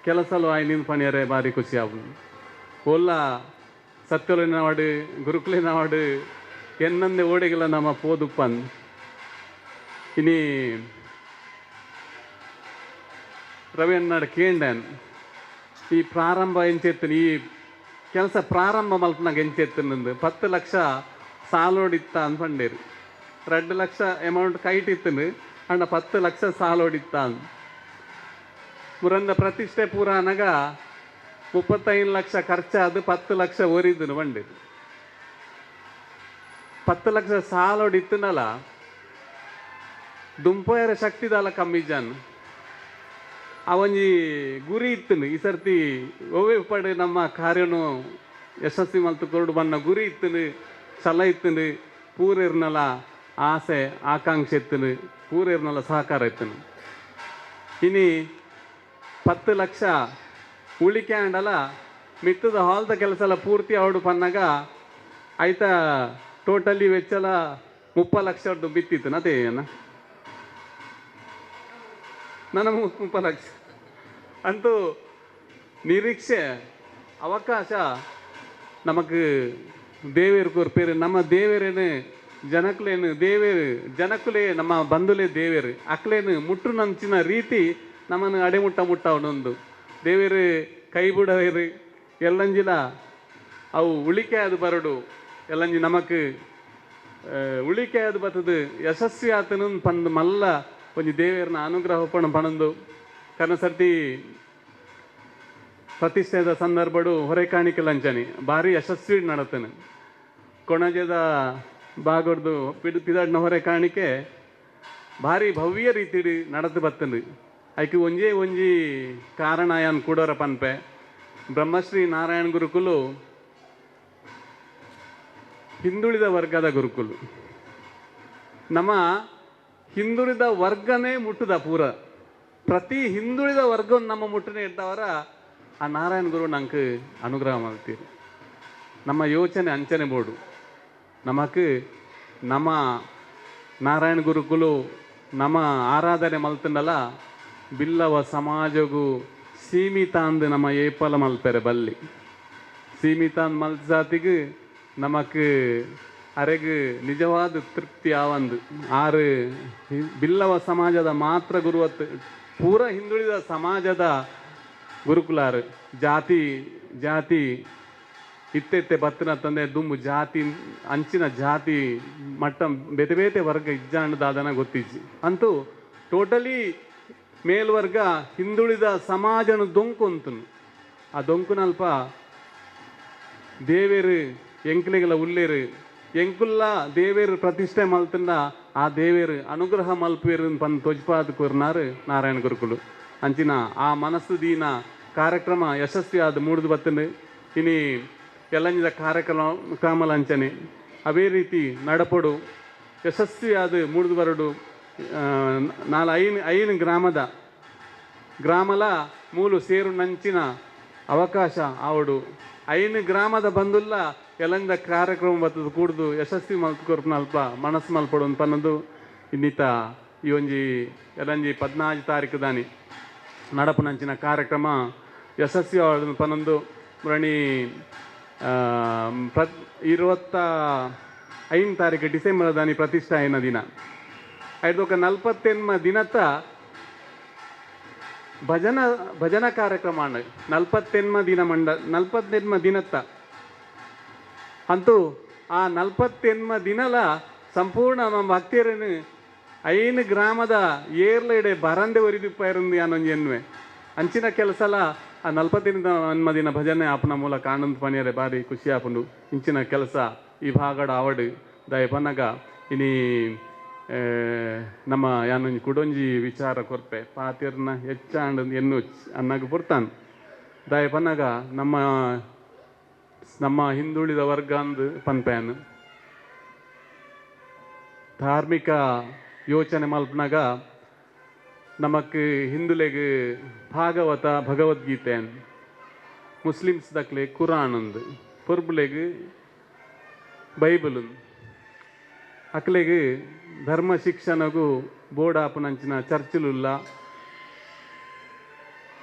ಕೆಲಸಲು ಆಯ್ನಿಂದ ಪಣಿಯರೆ ಭಾರಿ ಖುಷಿ ಆಗುದು ಓಲ್ಲ ಸತ್ಯಲಿನ ವಾಡು ಗುರುಕುಲಿನ ವಾಡು ಎನ್ನಂದೆ ಓಡೆಗೆಲ್ಲ ನಮ್ಮ ಪೋದುಪ್ಪನ್ ಇನಿ ರವಿ ಅನ್ನಾಡು ಕೇಂಡನ್ ಈ ಪ್ರಾರಂಭ ಎಂಚೆತ್ತನು ಈ ಕೆಲಸ ಪ್ರಾರಂಭ ಮಲ್ಪನಾಗ ಎಂಚೆತ್ತನಂದು 10 ಲಕ್ಷ ಸಾಲೋಡಿತ್ತ ಅಂದ್ಕೊಂಡೇರು 2 ಲಕ್ಷ ಅಮೌಂಟ್ ಕೈಟಿತ್ತನು ಅಂಡ 10 ಲಕ್ಷ ಸಾಲೋಡಿತ್ತ ಅಂದ್ ಮುರಂದ ಪ್ರತಿಷ್ಠೆ ಪೂರ ಅನಗ 35 ಲಕ್ಷ ಖರ್ಚಾದ 10 ಲಕ್ಷ ಒರಿದನು ಬಂಡಿರು 10 ಲಕ್ಷ ಸಾಲೋಡಿತ್ತನಲ್ಲ ದುಂಪಯರ ಶಕ್ತಿದಾಲ ಕಮ್ಮಿ ಜನ ಅವೊಂಜಿ ಗುರಿ ಇತ್ತನು ಈ ಸರ್ತಿ ಒವ್ವೆ ಪಡೆ ನಮ್ಮ ಕಾರ್ಯನು ಯಶಸ್ವಿ ಮಲ್ತುಕೊಂಡು ಬನ್ನ ಗುರಿ ಇತ್ತನು ಛಲ ಇತ್ತನು ಪೂರೇರ್ನಲ ಆಸೆ ಆಕಾಂಕ್ಷೆ ಇತ್ತನು ಪೂರೇರ್ನಲ ಸಹಕಾರ ಇತ್ತನು ಇನಿ 10 ಲಕ್ಷ ಉಳಿಕೆ ಅಂಡಲ ಮಿತ್ತದ ಹಾಲ್ದ ಕೆಲಸ ಎಲ್ಲ ಪೂರ್ತಿ ಅವಡು ಪನ್ನಾಗ ಆಯ್ತ ಟೋಟಲಿ ವೆಚ್ಚಲ 30 ಲಕ್ಷ ಬಿತ್ತಿತ್ತು ಅದೇ ಏನ ನನ್ನ 30 ಲಕ್ಷ ಅಂತೂ ನಿರೀಕ್ಷೆ ಅವಕಾಶ ನಮக்கு ದೇವೇರು ಕೊರ್ಪೇರು ನಮ್ಮ ದೇವೇರೇನು ಜನಕ್ಲೇನು ದೇವೇರು ಜನಕ್ಕುಲೇ ನಮ್ಮ ಬಂಧುಲೇ ದೇವೇರು ಅಕ್ಲೇನು ಮುಟ್ಟು ನಂಚಿನ ರೀತಿ ನಮ್ಮನ್ನು ಅಡೆಮುಟ್ಟ ಅವನೊಂದು ದೇವೇರು ಕೈ ಬಿಡವೇರು ಎಲ್ಲಂಜಿಲ ಅವು ಉಳಿಕೆ ಅದು ಬರಡು ಎಲ್ಲಂಜಿ ನಮಕ್ ಉಳಿಕೆ ಅದು ಬರ್ತದು ಯಶಸ್ವಿ ಆತನು ಪಂದು ಮಲ್ಲ ಒಂಜಿ ದೇವೇರನ ಅನುಗ್ರಹ ಪಣಂದು ಕರ್ನ ಸರ್ತಿ ಪ್ರತಿಷ್ಠೆದ ಸಂದರ್ಭಡು ಹೊರೆ ಕಾಣಿಕೆ ಲಂಚನೆ ಭಾರಿ ಯಶಸ್ವಿ ನಡತೇನೆ ಕೊಣಜದ ಬಾಗೊಡ್ದು ಪಿದಾಡ್ನ ಹೊರೆ ಕಾಣಿಕೆ ಭಾರಿ ಭವ್ಯ ರೀತಿ ನಡತು ಬರ್ತೇನೆ ಐಕೆ ಒಂಜಿ ಕಾರಣ ಯಾನ್ ಕೂಡೋರ ಪನ್ಪೆ ಬ್ರಹ್ಮಶ್ರೀ ನಾರಾಯಣ ಗುರುಕುಲು ಹಿಂದುಳಿದ ವರ್ಗದ ಗುರುಕುಲು ನಮ್ಮ ಹಿಂದುಳಿದ ವರ್ಗನೇ ಮುಟ್ಟುದ ಪೂರ ಪ್ರತಿ ಹಿಂದುಳಿದ ವರ್ಗ ನಮ್ಮ ಮುಟ್ಟನೆ ಇದ್ದವರ ಆ ನಾರಾಯಣ ಗುರು ನಂಗೆ ಅನುಗ್ರಹ ಮಾಡ್ತೀರಿ ನಮ್ಮ ಯೋಚನೆ ಅಂಚನೆ ಬೋಡು ನಮಕ್ ನಮ್ಮ ನಾರಾಯಣ ಗುರುಕುಲು ನಮ್ಮ ಆರಾಧನೆ ಮಲ್ತಂಡಲ್ಲ ಬಿಲ್ಲವ ಸಮಾಜಗೂ ಸೀಮಿತ ಅಂದು ನಮ್ಮ ಏಪಲ ಮಲ್ಪೆರೆ ಬಲ್ಲಿ ಸೀಮಿತ ಅಂದ್ ಮಲ್ತ ಜಾತಿಗೆ ನಮಕ್ ಅರೆಗೆ ನಿಜವಾದ ತೃಪ್ತಿ ಆವಂದು ಆರು ಬಿಲ್ಲವ ಸಮಾಜದ ಮಾತ್ರ ಗುರುವತ್ತು ಪೂರ ಹಿಂದುಳಿದ ಸಮಾಜದ ಗುರುಕುಲಾರು ಜಾತಿ ಇತ್ತೆ ಬತ್ತನ ತಂದೆ ದುಂಬು ಜಾತಿ ಅಂಚಿನ ಜಾತಿ ಮಟ್ಟ ಬೇತೆ ವರ್ಗ ಇಜ್ಜಾಂಡದಾದನ ಗೊತ್ತಿಜ್ಜಿ ಅಂತೂ ಟೋಟಲಿ ಮೇಲ್ವರ್ಗ ಹಿಂದುಳಿದ ಸಮಾಜನ ದೊಂಕು ಅಂತನು ಆ ದೊಂಕುನಲ್ಪ ದೇವೇರು ಎಂಕ್ಲೆಗಳ ಉಳ್ಳೇರು ಎಂಕುಲ್ಲ ದೇವೇರು ಪ್ರತಿಷ್ಠೆ ಮಲ್ತಂಡ ಆ ದೇವೇರು ಅನುಗ್ರಹ ಮಲ್ಪೇರು ಪಂದು ತೊಜ್ಪಾದ ಕೂರ್ನಾರು ನಾರಾಯಣ ಗುರುಕುಲು ಅಂಚಿನ ಆ ಮನಸ್ಸು ದೀನ ಕಾರ್ಯಕ್ರಮ ಯಶಸ್ವಿ ಆದ ಮೂಡ್ದು ಬತ್ತಂಡು ಇನಿ ಎಲ್ಲಂಜಿದ ಕಾರ್ಯಕ್ರಮ ಅಂಚನೆ ಅವೇ ರೀತಿ ನಡಪಡು ಯಶಸ್ವಿ ಆದ ಮೂಡ್ದು ಬರಡು ಐನು ಗ್ರಾಮಲ ಮೂಲು ಸೇರು ನಂಚಿನ ಅವಕಾಶ ಆವಡು 5 ಗ್ರಾಮದ ಬಂದುಲ್ಲ ಎಲ್ಲಂದ ಕಾರ್ಯಕ್ರಮ ಬರ್ತದ ಕೂಡ್ದು ಯಶಸ್ವಿ ಮಲ್ಪಲ್ಪ ಮನಸ್ಸು ಮಲ್ಪಡು ಪನ್ನದು ಇನ್ನಿತ ಈ ಒಂಜಿ ಎಲ್ಲಂಜಿ 14 ತಾರೀಕು ದಾನಿ ನಡಪು ನಂಚಿನ ಕಾರ್ಯಕ್ರಮ ಯಶಸ್ವಿ ಆವಡು ಪನ್ನೊಂದು ಮುರಣಿ 25 ತಾರೀಕು ಡಿಸೆಂಬರ್ ದಾನಿ ಪ್ರತಿಷ್ಠಾಯನ ದಿನ ಐದೊಕ 48 ದಿನತ್ತ ಭಜನ ಕಾರ್ಯಕ್ರಮ 48 ದಿನತ್ತ ಅಂತೂ ಆ 48 ದಿನಲ ಸಂಪೂರ್ಣ ನಮ್ಮ ಭಕ್ತಿಯರನ್ನು 5 ಗ್ರಾಮದ ಏರ್ಲೆಡೆ ಬರಂದೆ ಒರಿದಿಪ್ಪ ಇರಂದು ಯಾನೊಂಜಿ ಎನ್ನುವೆ ಅಂಚಿನ ಕೆಲಸಲ ಆ 40 ದಿನ ಭಜನೆ ಆಪನ ಮೂಲಕ ಆನಂದ ಪನಿಯರೆ ಬಾರಿ ಖುಷಿ ಆಪುಂಡು ಇಂಚಿನ ಕೆಲಸ ಈ ಭಾಗಡ ಆವಡು ದಾಯ ಪನ್ನಗ ಇನಿ ನಮ್ಮ ಯಾನೊಂಜಿ ಕುಡೊಂಜಿ ವಿಚಾರ ಕೊರ್ಪೆ ಪಾತಿರ್ನ ಹೆಚ್ಚಾಂಡ್ ಎನ್ನು ಅನ್ನಗ ಪುರ್ತಾನ್ ದಾಯ ಪನ್ನಗ ನಮ್ಮ ಹಿಂದುಳಿದ ವರ್ಗ ಅಂದು ಪನ್ಪೇನು ಧಾರ್ಮಿಕ ಯೋಚನೆ ಮಲ್ಪನಾಗ ನಮಕ್ ಹಿಂದುಲೆಗ್ ಭಾಗವತ ಭಗವದ್ಗೀತೆ ಮುಸ್ಲಿಮ್ಸ್ ದಕ್ಲೆ ಕುರಾನ್ ಅಂದು ಪೊರ್ಬುಲೆಗ್ ಬೈಬಲ್ ಅಕ್ಲೆಗ್ ಧರ್ಮ ಶಿಕ್ಷಣಗೂ ಬೋರ್ಡ್ ಆಪುನಂಚಿನ ಚರ್ಚಿಲುಲ್ಲ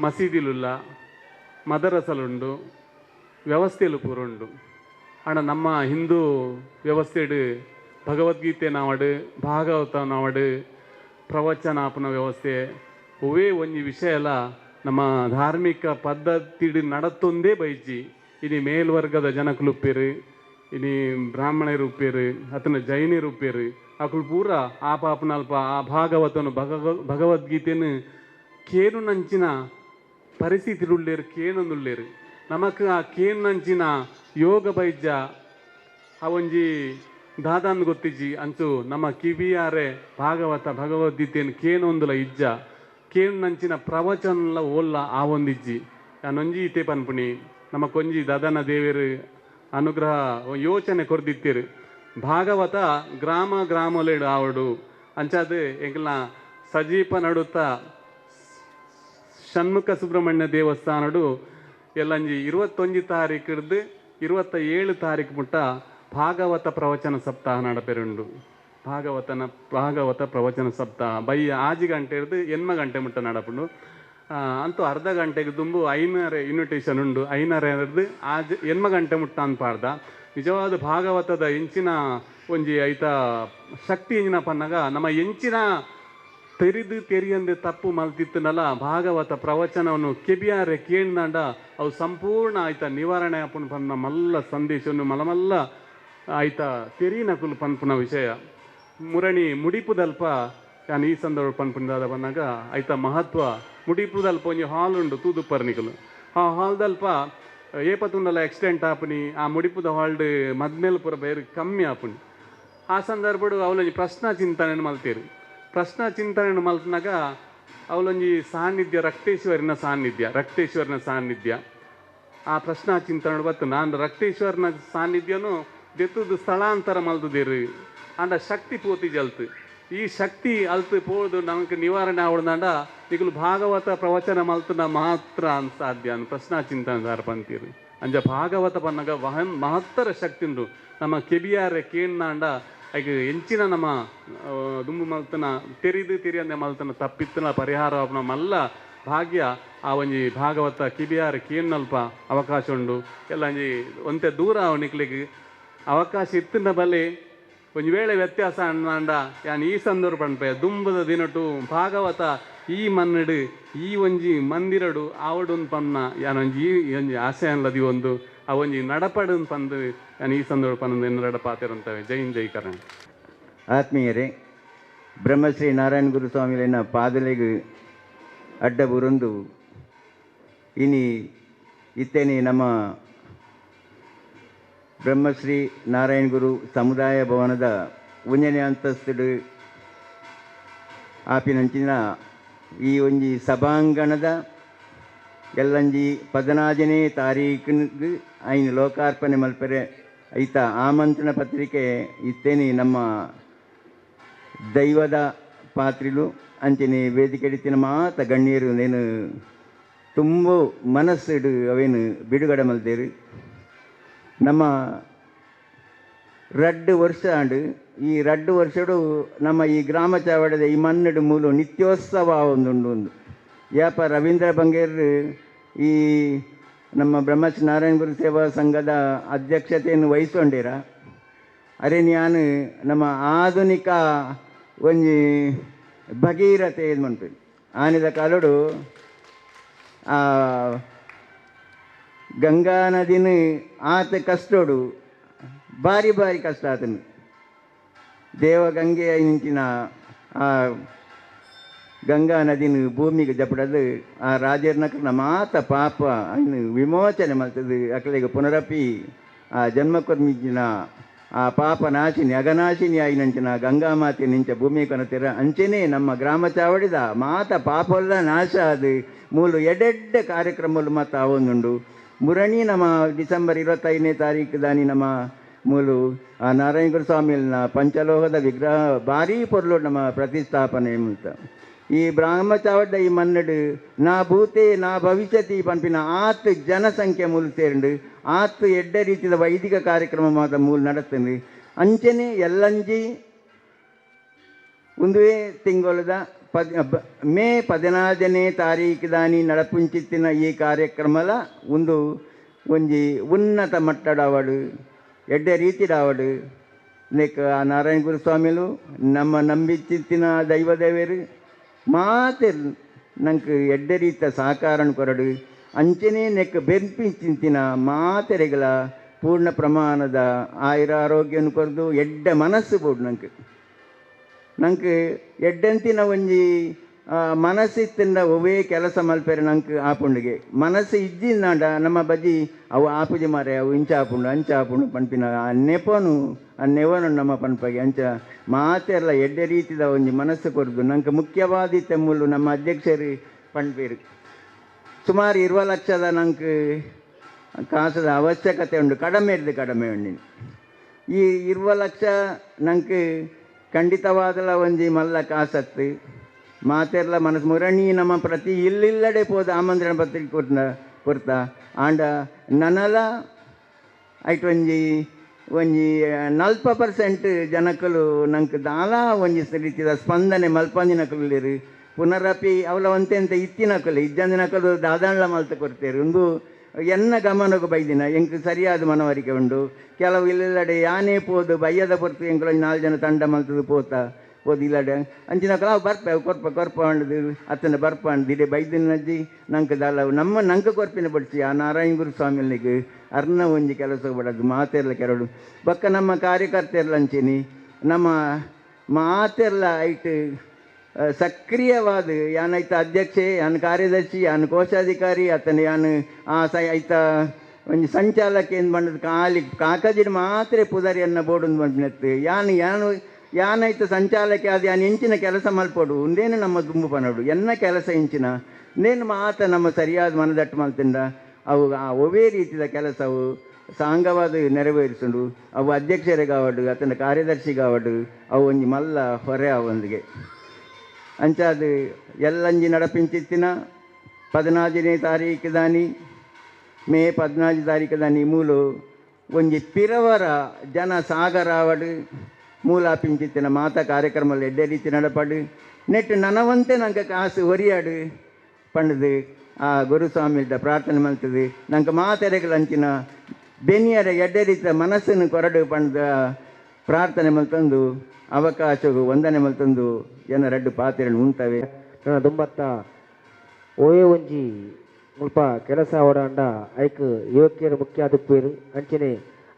ಮಸೀದಿಲುಲ್ಲ ಮದರಸಲುಂಡು ವ್ಯವಸ್ಥೆಲು ಪೂರುಂಡು ಆಂಡ ನಮ್ಮ ಹಿಂದೂ ವ್ಯವಸ್ಥೆಡ್ ಭಗವದ್ಗೀತೆ ನಾವಡು ಭಾಗವತ ನಾವಡು ಪ್ರವಚನ ಆಪನ ವ್ಯವಸ್ಥೆ ಒವೇ ಒಂಜಿ ವಿಷಯಲ ನಮ್ಮ ಧಾರ್ಮಿಕ ಪದ್ಧತಿ ನಡತ್ತೊಂದೇ ಬೈಜಿ ಇನಿ ಮೇಲ್ವರ್ಗದ ಜನಕುಲು ಉಪ್ಪೇರು ಇನಿ ಬ್ರಾಹ್ಮಣರು ಉಪ್ಪೇರು ಅತನ ಜೈನರು ಉಪ್ಪೇರು ಅಕುಲು ಪೂರ ಆಪಾಪನಲ್ಪ ಆ ಭಾಗವತನು ಭಗವದ್ಗೀತೆನು ಕೇನು ನಂಚಿನ ಪರಿಸ್ಥಿತಿರುಳ್ಳೇರು ಕೇನೊಂದುಳ್ಳೇರು ನಮಕ್ ಆ ಕೇನು ನಂಚಿನ ಯೋಗ ಬೈಜ ಆ ಒಂಜಿ ದಾದಾನ್ ಗೊತ್ತಿಜ್ಜಿ ಅಂಚು ನಮ್ಮ ಕಿವಿಯಾರೆ ಭಾಗವತ ಭಗವದ್ಗೀತೆಯನ್ನು ಕೇನೊಂದುಲ ಇಜ್ಜ ಕೇನು ನಂಚಿನ ಪ್ರವಚನಲ ಓಲ್ಲ ಆ ಒಂದಿಜ್ಜಿ ನಾನೊಂಜಿ ಇತೆ ಪನ್ಪುಣಿ ನಮಕೊಂಜಿ ದಾದನ ದೇವೇರು ಅನುಗ್ರಹ ಯೋಚನೆ ಕೊರ್ದಿತ್ತೇರು ಭಾಗವತ ಗ್ರಾಮಲೇಡು ಆವಡು ಅಂಚಾದು ಎಂಕಲ್ನ ಸಜೀಪ ನಡುತ್ತ ಷಣ್ಮುಖ ಸುಬ್ರಹ್ಮಣ್ಯ ದೇವಸ್ಥಾನಡು ಎಲ್ಲಂಜಿ 21 ತಾರೀಕು ಹಿಡ್ದು 27 ತಾರೀಕು ಮುಟ್ಟ ಭಾಗವತ ಪ್ರವಚನ ಸಪ್ತಾಹ ನಡಪೆರುಂಡು ಭಾಗವತ ಪ್ರವಚನ ಸಪ್ತಾಹ ಬೈ 6 ಗಂಟೆ ಹಿಡ್ದು 8 ಗಂಟೆ ಮುಟ್ಟ ನಡಪುಂಡು ಅಂತೂ ಅರ್ಧ ಗಂಟೆಗೆ ತುಂಬು 5 ಇನ್ವಿಟೇಷನ್ ಉಂಡು 5 ಹಿಡ್ದು 8 ಗಂಟೆ ಮುಟ್ಟ ಅನ್ಪಾರ್ದ ನಿಜವಾದ ಭಾಗವತದ ಎಂಚಿನ ಒಂಜಿ ಐತ ಶಕ್ತಿ ಎಂಜಿನ ಪನ್ನಗ ನಮ್ಮ ಎಂಚಿನ ತೆರಿಯಂದೆ ತಪ್ಪು ಮಲ್ತಿತ್ತನಲ್ಲ ಭಾಗವತ ಪ್ರವಚನವನ್ನು ಕೆಬಿಯಾರೆ ಕೇಳ್ದಂಡ ಅವು ಸಂಪೂರ್ಣ ಆಯ್ತ ನಿವಾರಣೆ ಅಪ್ಪನ ಪನ್ನ ಮಲ್ಲ ಸಂದೇಶವನ್ನು ಮಲಮಲ್ಲ ಆಯ್ತ ತೆರಿನಕುಲು ಪನ್ಪುನ ವಿಷಯ ಮುಡಿಪುದಲ್ಪ ನಾನು ಈ ಸಂದರ್ಭ ಪನ್ಪುಂದಾದ ಬಂದಾಗ ಆಯ್ತ ಮಹತ್ವ ಮುಡಿಪುದಲ್ಪ ಒಂಜಿ ಹಾಲ್ ಉಂಡು ತೂದುಪ್ಪರ್ನಿಕಲು ಆ ಹಾಲ್ದಲ್ಪ ಏಪತ್ತುಂಡಲ ಎಕ್ಸ್ಟೆಂಟ್ ಆಪುನಿ ಆ ಮುಡಿಪುದ ಹಾಲ್ಡ್ ಮದ್ಮೇಲೆ ಪೂರ ಬೇರೆ ಕಮ್ಮಿ ಆಪುನಿ ಆ ಸಂದರ್ಭಡು ಅವಲೊಂಜಿ ಪ್ರಶ್ನಾ ಚಿಂತನೆ ಮಲ್ತೇರು ಪ್ರಶ್ನಾ ಚಿಂತನೆ ಮಲ್ತನಾಗ ಅವಲೊಂಜಿ ಸಾನ್ನಿಧ್ಯ ರಕ್ತೇಶ್ವರಿನ ಸಾನ್ನಿಧ್ಯ ಆ ಪ್ರಶ್ನಾ ಚಿಂತನೆ ಬತ್ತು ನಾನು ರಕ್ತೇಶ್ವರನ ಸಾನ್ನಿಧ್ಯನು ದೆತ್ತುದು ಸ್ಥಳಾಂತರ ಮಲ್ತದೇರು ಅಂಡ ಶಕ್ತಿ ಪೋತಿ ಜಲ್ತು ಈ ಶಕ್ತಿ ಅಲ್ತು ಪೋದು ನಮಗೆ ನಿವಾರಣೆ ಆವಡ್ದಾಂಡ ಈಗಲು ಭಾಗವತ ಪ್ರವಚನ ಮಲ್ತನ ಮಾತ್ರ ಅನ್ಸಾಧ್ಯ ಪ್ರಶ್ನಾ ಚಿಂತನೆ ಪಂತೀರು ಅಂಜ ಭಾಗವತ ಪನ್ನಗ ಮಹತ್ತರ ಶಕ್ತಿ ಉಂಡು ನಮ್ಮ ಕೆಬಿಯಾರೆ ಕೇಂದಾಂಡ ಈಗ ಎಂಚಿನ ನಮ್ಮ ದುಂಬು ಮಲ್ತನ ತೆರಿಯಂದೆ ಮಲ್ತನ ತಪ್ಪಿತ್ತನ ಪರಿಹಾರ ಮಲ್ಲ ಭಾಗ್ಯ ಆ ಒಂಜಿ ಭಾಗವತ ಕಿಬಿಯಾರ ಕೇನ್ನಲ್ಪ ಅವಕಾಶ ಉಂಡು ಎಲ್ಲ ಒಂಜಿ ಒಂತೆ ದೂರ ನಿಕ್ಲಿಗೆ ಅವಕಾಶ ಇತ್ತಿನ ಬಲೆ ಒಂಜಿ ವೇಳೆ ವ್ಯತ್ಯಾಸ ಅಣ್ಣಾಂಡ ಯಾನ್ ಈ ಸಂದರ್ಭ ಪನ್ಪೆ ದುಂಬದ ದಿನಟು ಭಾಗವತ ಈ ಮನ್ನಡು ಈ ಒಂಜಿ ಮಂದಿರಡು ಆವಡುನ್ ಪನ್ನ ಯಾನೊಂಜಿ ಒಂಜಿ ಆಸೆ ಅನ್ಲದಿ ಒಂದು ಆ ಒಂಜಿ ನಡಪಡನ್ ಪಂದು ಯಾನ್ ಈ ಸಂದರ್ಭ ಪನ್ನದು ಎನ್ನಡ ಪಾತಿರಂತವೆ ಜೈ ಹಿಂದ್ ಜೈ ಕರ್ನಾಟಕ. ಆತ್ಮೀಯರೇ, ಬ್ರಹ್ಮಶ್ರೀ ನಾರಾಯಣ ಗುರುಸ್ವಾಮಿಲಿನ ಪಾದಲೆಗ್ ಅಡ್ಡ ಬುರಂದು ಇನಿ ಇತ್ತೇನೆ ನಮ್ಮ ಬ್ರಹ್ಮಶ್ರೀ ನಾರಾಯಣ ಗುರು ಸಮುದಾಯ ಭವನದ 1ನೇ ಅಂತಸ್ತುಡು ಆಪಿನಂಚಿನ ಈ ಒಂಜಿ ಸಭಾಂಗಣದ ಎಲ್ಲಂಜಿ 14ನೇ ತಾರೀಕಿಗೆ ಐನು ಲೋಕಾರ್ಪಣೆ ಮಲ್ಪರೆ ಐತ ಆಮಂತ್ರಣ ಪತ್ರಿಕೆ ಇತ್ತೇನೆ ನಮ್ಮ ದೈವದ ಪಾತ್ರಿಲು ಅಂಚನೆ ವೇದಿಕೆ ಇಡ್ತಿನ ಮಾತ ಗಣ್ಯರು ನೇನು ತುಂಬ ಮನಸ್ಸಿಡು ಅವೇನು ಬಿಡುಗಡೆ ಮಲ್ತೇರು ನಮ್ಮ 2 ವರ್ಷ ಆಂಡು ಈ 2 ವರ್ಷಡು ನಮ್ಮ ಈ ಗ್ರಾಮ ಚಾವಡದ ಈ ಮನ್ನಡು ಮೂಲು ನಿತ್ಯೋತ್ಸವ ಒಂದುಂಡು ಯಾಪ ರವೀಂದ್ರ ಬಂಗೇರ್ ಈ ನಮ್ಮ ಬ್ರಹ್ಮಶ್ರೀ ನಾರಾಯಣ ಗುರು ಸೇವಾ ಸಂಘದ ಅಧ್ಯಕ್ಷತೆಯನ್ನು ವಹಿಸ್ಕೊಂಡಿರ ಅರೆ ನಾನು ನಮ್ಮ ಆಧುನಿಕ ಒಂಜಿ ಭಗೀರಥೆ ಇದು ಮಾಡ್ತೀವಿ ಆನಿದ ಕಾಲಡು ಗಂಗಾ ನದಿನ ಆತ ಕಷ್ಟೋಡು ಭಾರಿ ಕಷ್ಟ ಆತನು ದೇವಗಂಗೆ ಇಂಚಿನ ಗಂಗಾ ನದಿನ ಭೂಮಿಗೆ ಜಪಡದು ಆ ರಾಜರ್ನಕನ ಮಾತ ಪಾಪ ಅನ್ನು ವಿಮೋಚನೆ ಮಾಡ್ತದೆ ಅಕಲಿಗೆ ಪುನರಪಿ ಆ ಜನ್ಮಕೊರ್ಮಿಜಿನ ಆ ಪಾಪ ನಾಶಿನಿ ಅಗನಾಶಿನಿ ಆಯಿನಂಚಿನ ಗಂಗಾ ಮಾತೆ ನಿಂಚ ಭೂಮಿ ಕೊನತಿರ ಅಂಚೆನೇ ನಮ್ಮ ಗ್ರಾಮ ಚಾವಡಿದ ಮಾತ ಪಾಪಲ್ಲ ನಾಶ ಅದು ಮೂಲು ಎಡೆಡ್ಡೆ ಕಾರ್ಯಕ್ರಮಗಳು ಮತ್ತು ಅವೊಂದುಂಡು ಮುರಣಿ ನಮ್ಮ ಡಿಸೆಂಬರ್ 25ನೇ ತಾರೀಕು ದಾನಿ ನಮ್ಮ ಮೂಲು ಆ ನಾರಾಯಣಗುರು ಸ್ವಾಮಿನ ಪಂಚಲೋಹದ ವಿಗ್ರಹ ಭಾರೀ ಪೊರ್ಲು ನಮ್ಮ ಪ್ರತಿಷ್ಠಾಪನೆ ಅಂತ ಈ ಬ್ರಾಹ್ಮ ಚಾವಡ್ಡ ಈ ಮನ್ನಡು ನಾ ಭೂತೆ ನಾ ಭವಿಷ್ಯತಿ ಪಂಪಿನ ಆತ್ ಜನಸಂಖ್ಯೆ ಮೂಲ ಸೇರಂಡು ಆತ್ ಎಡ್ಡ ರೀತಿಯ ವೈದಿಕ ಕಾರ್ಯಕ್ರಮ ಮಾತ್ರ ಮೂಲ ನಡತ್ತಂದು ಅಂಚನೆ ಎಲ್ಲಂಜಿ ಒಂದೇ ತಿಂಗಳದ ಮೇ 14ನೇ ತಾರೀಕು ದಾನಿ ನಡಪುಂಚಿತ್ತಿನ ಈ ಕಾರ್ಯಕ್ರಮಲ ಒಂಜಿ ಉನ್ನತ ಮಟ್ಟಡಾವಡು ಎಡ್ಡೆ ರೀತಿಡಾವಡು ನೆಕ್ ಆ ನಾರಾಯಣ ಗುರು ಸ್ವಾಮಿಲು ನಮ್ಮ ನಂಬಿಚ್ಚಿತ್ತಿನ ದೈವದೇವರು ಮಾತೆ ನಂಗೆ ಎಡ್ಡೆ ರೀತಿಯ ಸಹಕಾರ ಕೊರಡು ಅಂಚನೆ ನೆಕ್ ಬೆಂಪಿಂಚಿಂತಿನ ಮಾತೆರೆಗಳ ಪೂರ್ಣ ಪ್ರಮಾಣದ ಆಯುರಾರೋಗ್ಯನ ಕೊರದು ಎಡ್ಡೆ ಮನಸ್ಸು ಬೋಡು ನಂಗೆ ಎಡ್ಡಂತಿನ ಒಂಜಿ ಮನಸ್ಸಿತ್ತಿಂದ ಒವೇ ಕೆಲಸ ಮಲ್ಪೇರೆ ನಂಗೆ ಆಪುಂಡಿಗೆ ಮನಸ್ಸು ಇಜ್ಜಿಂದಾಂಡ ನಮ್ಮ ಬಜ್ಜಿ ಅವು ಆಪುಜಿ ಮಾರೆ ಅವು ಇಂಚ ಆಪುಂಡು ಅಂಚ ಆಪುಂಡು ಪನ್ಪಿನ ಆ ನೆವನು ನಮ್ಮ ಪನ್ಪಗೆ ಅಂಚ ಮಾತೆಲ್ಲ ಎಡ್ಡೆ ರೀತಿದ ಒಂಜಿ ಮನಸ್ಸು ಕೊರದು ನಂಗೆ ಮುಖ್ಯವಾದಿ ತೆಮ್ಮುಲು ನಮ್ಮ ಅಧ್ಯಕ್ಷರು ಪನ್ಪೇರು ಸುಮಾರು 20 ಲಕ್ಷದ ನಂಗೆ ಕಾಸದ ಅವಶ್ಯಕತೆ ಉಂಡು ಕಡಿಮೆ ಉಂಡು ಈ 20 ಲಕ್ಷ ನಂಗೆ ಖಂಡಿತವಾದಲ ಒಂಜಿ ಮಲ್ಲ ಕಾಸತ್ತು ಮಾತೆರ್ಲ ಮನಸ್ಸು ಮುರಣಿ ನಮ್ಮ ಪ್ರತಿ ಇಲ್ಲಿಲ್ಲಡೆ ಪೋದ ಆಮಂತ್ರಣ ಪತ್ರಿಕೆ ಕೊಡ್ತ ಆಂಡ ನನಲ ಐಟ್ ಒಂಜಿ 40% ಜನಕ್ಕಲು ನಂಗೆ ದಾಲ ಒಂಜಿ ರೀತಿಯ ಸ್ಪಂದನೆ ಮಲ್ಪಂಜಿನಕಲು ಪುನರಪಿ ಅವಲ ಒಂತೆಂತ ಇತ್ತಿನಕಲು ಇಜ್ಜಂದಿನಕಲು ದಾದಾಂಡ್ಲ ಮಲ್ತ ಕೊಡ್ತೇರು ಒಂದು ಎನ್ನ ಗಮನಕ್ಕೆ ಬೈದಿನ ಎಂಕ್ ಸರಿಯಾದ ಮನವರಿಕೆ ಉಂಡು ಕೆಲವು ಇಲ್ಲಡೆ ಯಾನೇ ಪೋದು ಬಯ್ಯದ ಪೊರ್ತು ಎಂಕಲು 4 ಜನ ತಂಡ ಮಲ್ತದು ಪೋದು ಇಲ್ಲಡೆ ಅಂಚಿನಕಲು ಅವು ಬರ್ಪೆ ಕೊರ್ಪ ಅಂಡದು ಅತ್ತನ ಬರ್ಪ ಅಂದಿದೆ ಬೈದಿನಜ್ಜಿ ನಂಗೆ ದಾಲ ನಂಗೆ ಕೊರ್ಪಿನ ಪಡಿಸಿ ಆ ನಾರಾಯಣ ಗುರು ಸ್ವಾಮಿಲಿಗೆ ಅರ್ನ ಒಂಜಿ ಕೆಲಸ ಬಿಡೋದು ಮಾತೆರ್ಲ ಕೆರಡು ಬಕ್ಕ ನಮ್ಮ ಕಾರ್ಯಕರ್ತೆರ್ಲ ಅಂಚಿನಿ ನಮ್ಮ ಮಾತೆರ್ಲ ಐಟ್ ಸಕ್ರಿಯವಾದ ಯಾನೈತ ಅಧ್ಯಕ್ಷೆ ಯಾನ್ ಕಾರ್ಯದರ್ಶಿ ಯಾನ್ ಕೋಶಾಧಿಕಾರಿ ಅತನ ಯಾನ್ ಐತ ಒಂಜಿ ಸಂಚಾಲಕ ಏನು ಬಂದದ್ದು ಕಾಕಜಿಡ್ ಮಾತ್ರ ಪುದರಿಯನ್ನ ಬೋಡೊಂದು ಬಂದಿನತ್ತು ಯಾನೈತ ಸಂಚಾಲಕ ಅದು ಯಾನ್ ಇಂಚಿನ ಕೆಲಸ ಮಲ್ಪೋಡು ಒಂದೇನು ನಮ್ಮ ದುಂಬು ಪನೋಡು ಎನ್ನ ಕೆಲಸ ಇಂಚಿನ ನೇನು ಮಾತ ನಮ್ಮ ಸರಿಯಾದ ಮನದಟ್ಟು ಮಲ್ತಿಂದ ಅವು ಒವೇ ರೀತಿಯ ಕೆಲಸ ಅವು ಸಾಂಗವಾದ ನೆರವೇರಿಸುಂಡು ಅವು ಅಧ್ಯಕ್ಷರಿಗಾವಡು ಅತನ ಕಾರ್ಯದರ್ಶಿಗಾವಡು ಅವು ಒಂಜಿ ಮಲ್ಲ ಹೊರೆ ಅವೊಂದಿಗೆ ಅಂಚಾದು ಎಲ್ಲಂಜಿ ನಡಪಿಂಚಿತ್ತಿನ 14ನೇ ತಾರೀಕು ದಾನಿ ಮೇ 14 ತಾರೀಕು ದಾನಿ ಮೂಲು ಒಂಜಿ ಪಿರವರ ಜನ ಸಾಗರಾವಡು ಮೂಲ ಪಿಂಚಿತ್ತಿನ ಮಾತ ಕಾರ್ಯಕ್ರಮ ಎಡ್ಡೆ ರೀತಿ ನಡಪಡು ನೆಟ್ಟು ನನವಂತೆ ನಂಗೆ ಕಾಸು ಹೊರಿಯಾಡು ಪಂಡದು ಆ ಗುರುಸ್ವಾಮಿದ ಪ್ರಾರ್ಥನೆ ಮಲ್ತದು ನಂಗೆ ಮಾತೆರೆಗಳಂಚಿನ ಬೆನಿಯರ ಎಡ್ಡೆ ರೀತಿಯ ಮನಸ್ಸನ್ನು ಕೊರಡು ಪಂಡ ಪ್ರಾರ್ಥನೆ ಮಲ್ತಂದು ಅವಕಾಶವು ವಂದನೆ ಮಲ್ತಂದು ಜನ ರಡ್ಡು ಪಾತ್ರೆಗಳು ಉಂಟವೆ ನನ್ನ ದುಂಬತ್ತ ಓಯೇ ಒಂಜಿ ಮುಲ್ಪ ಕೆಲಸ ಓಡಾಂಡ ಐಕ್ ಯುವಕಿಯರು ಮುಖ್ಯ ಅದುಪ್ಪೇರು ಅಂಚನೆ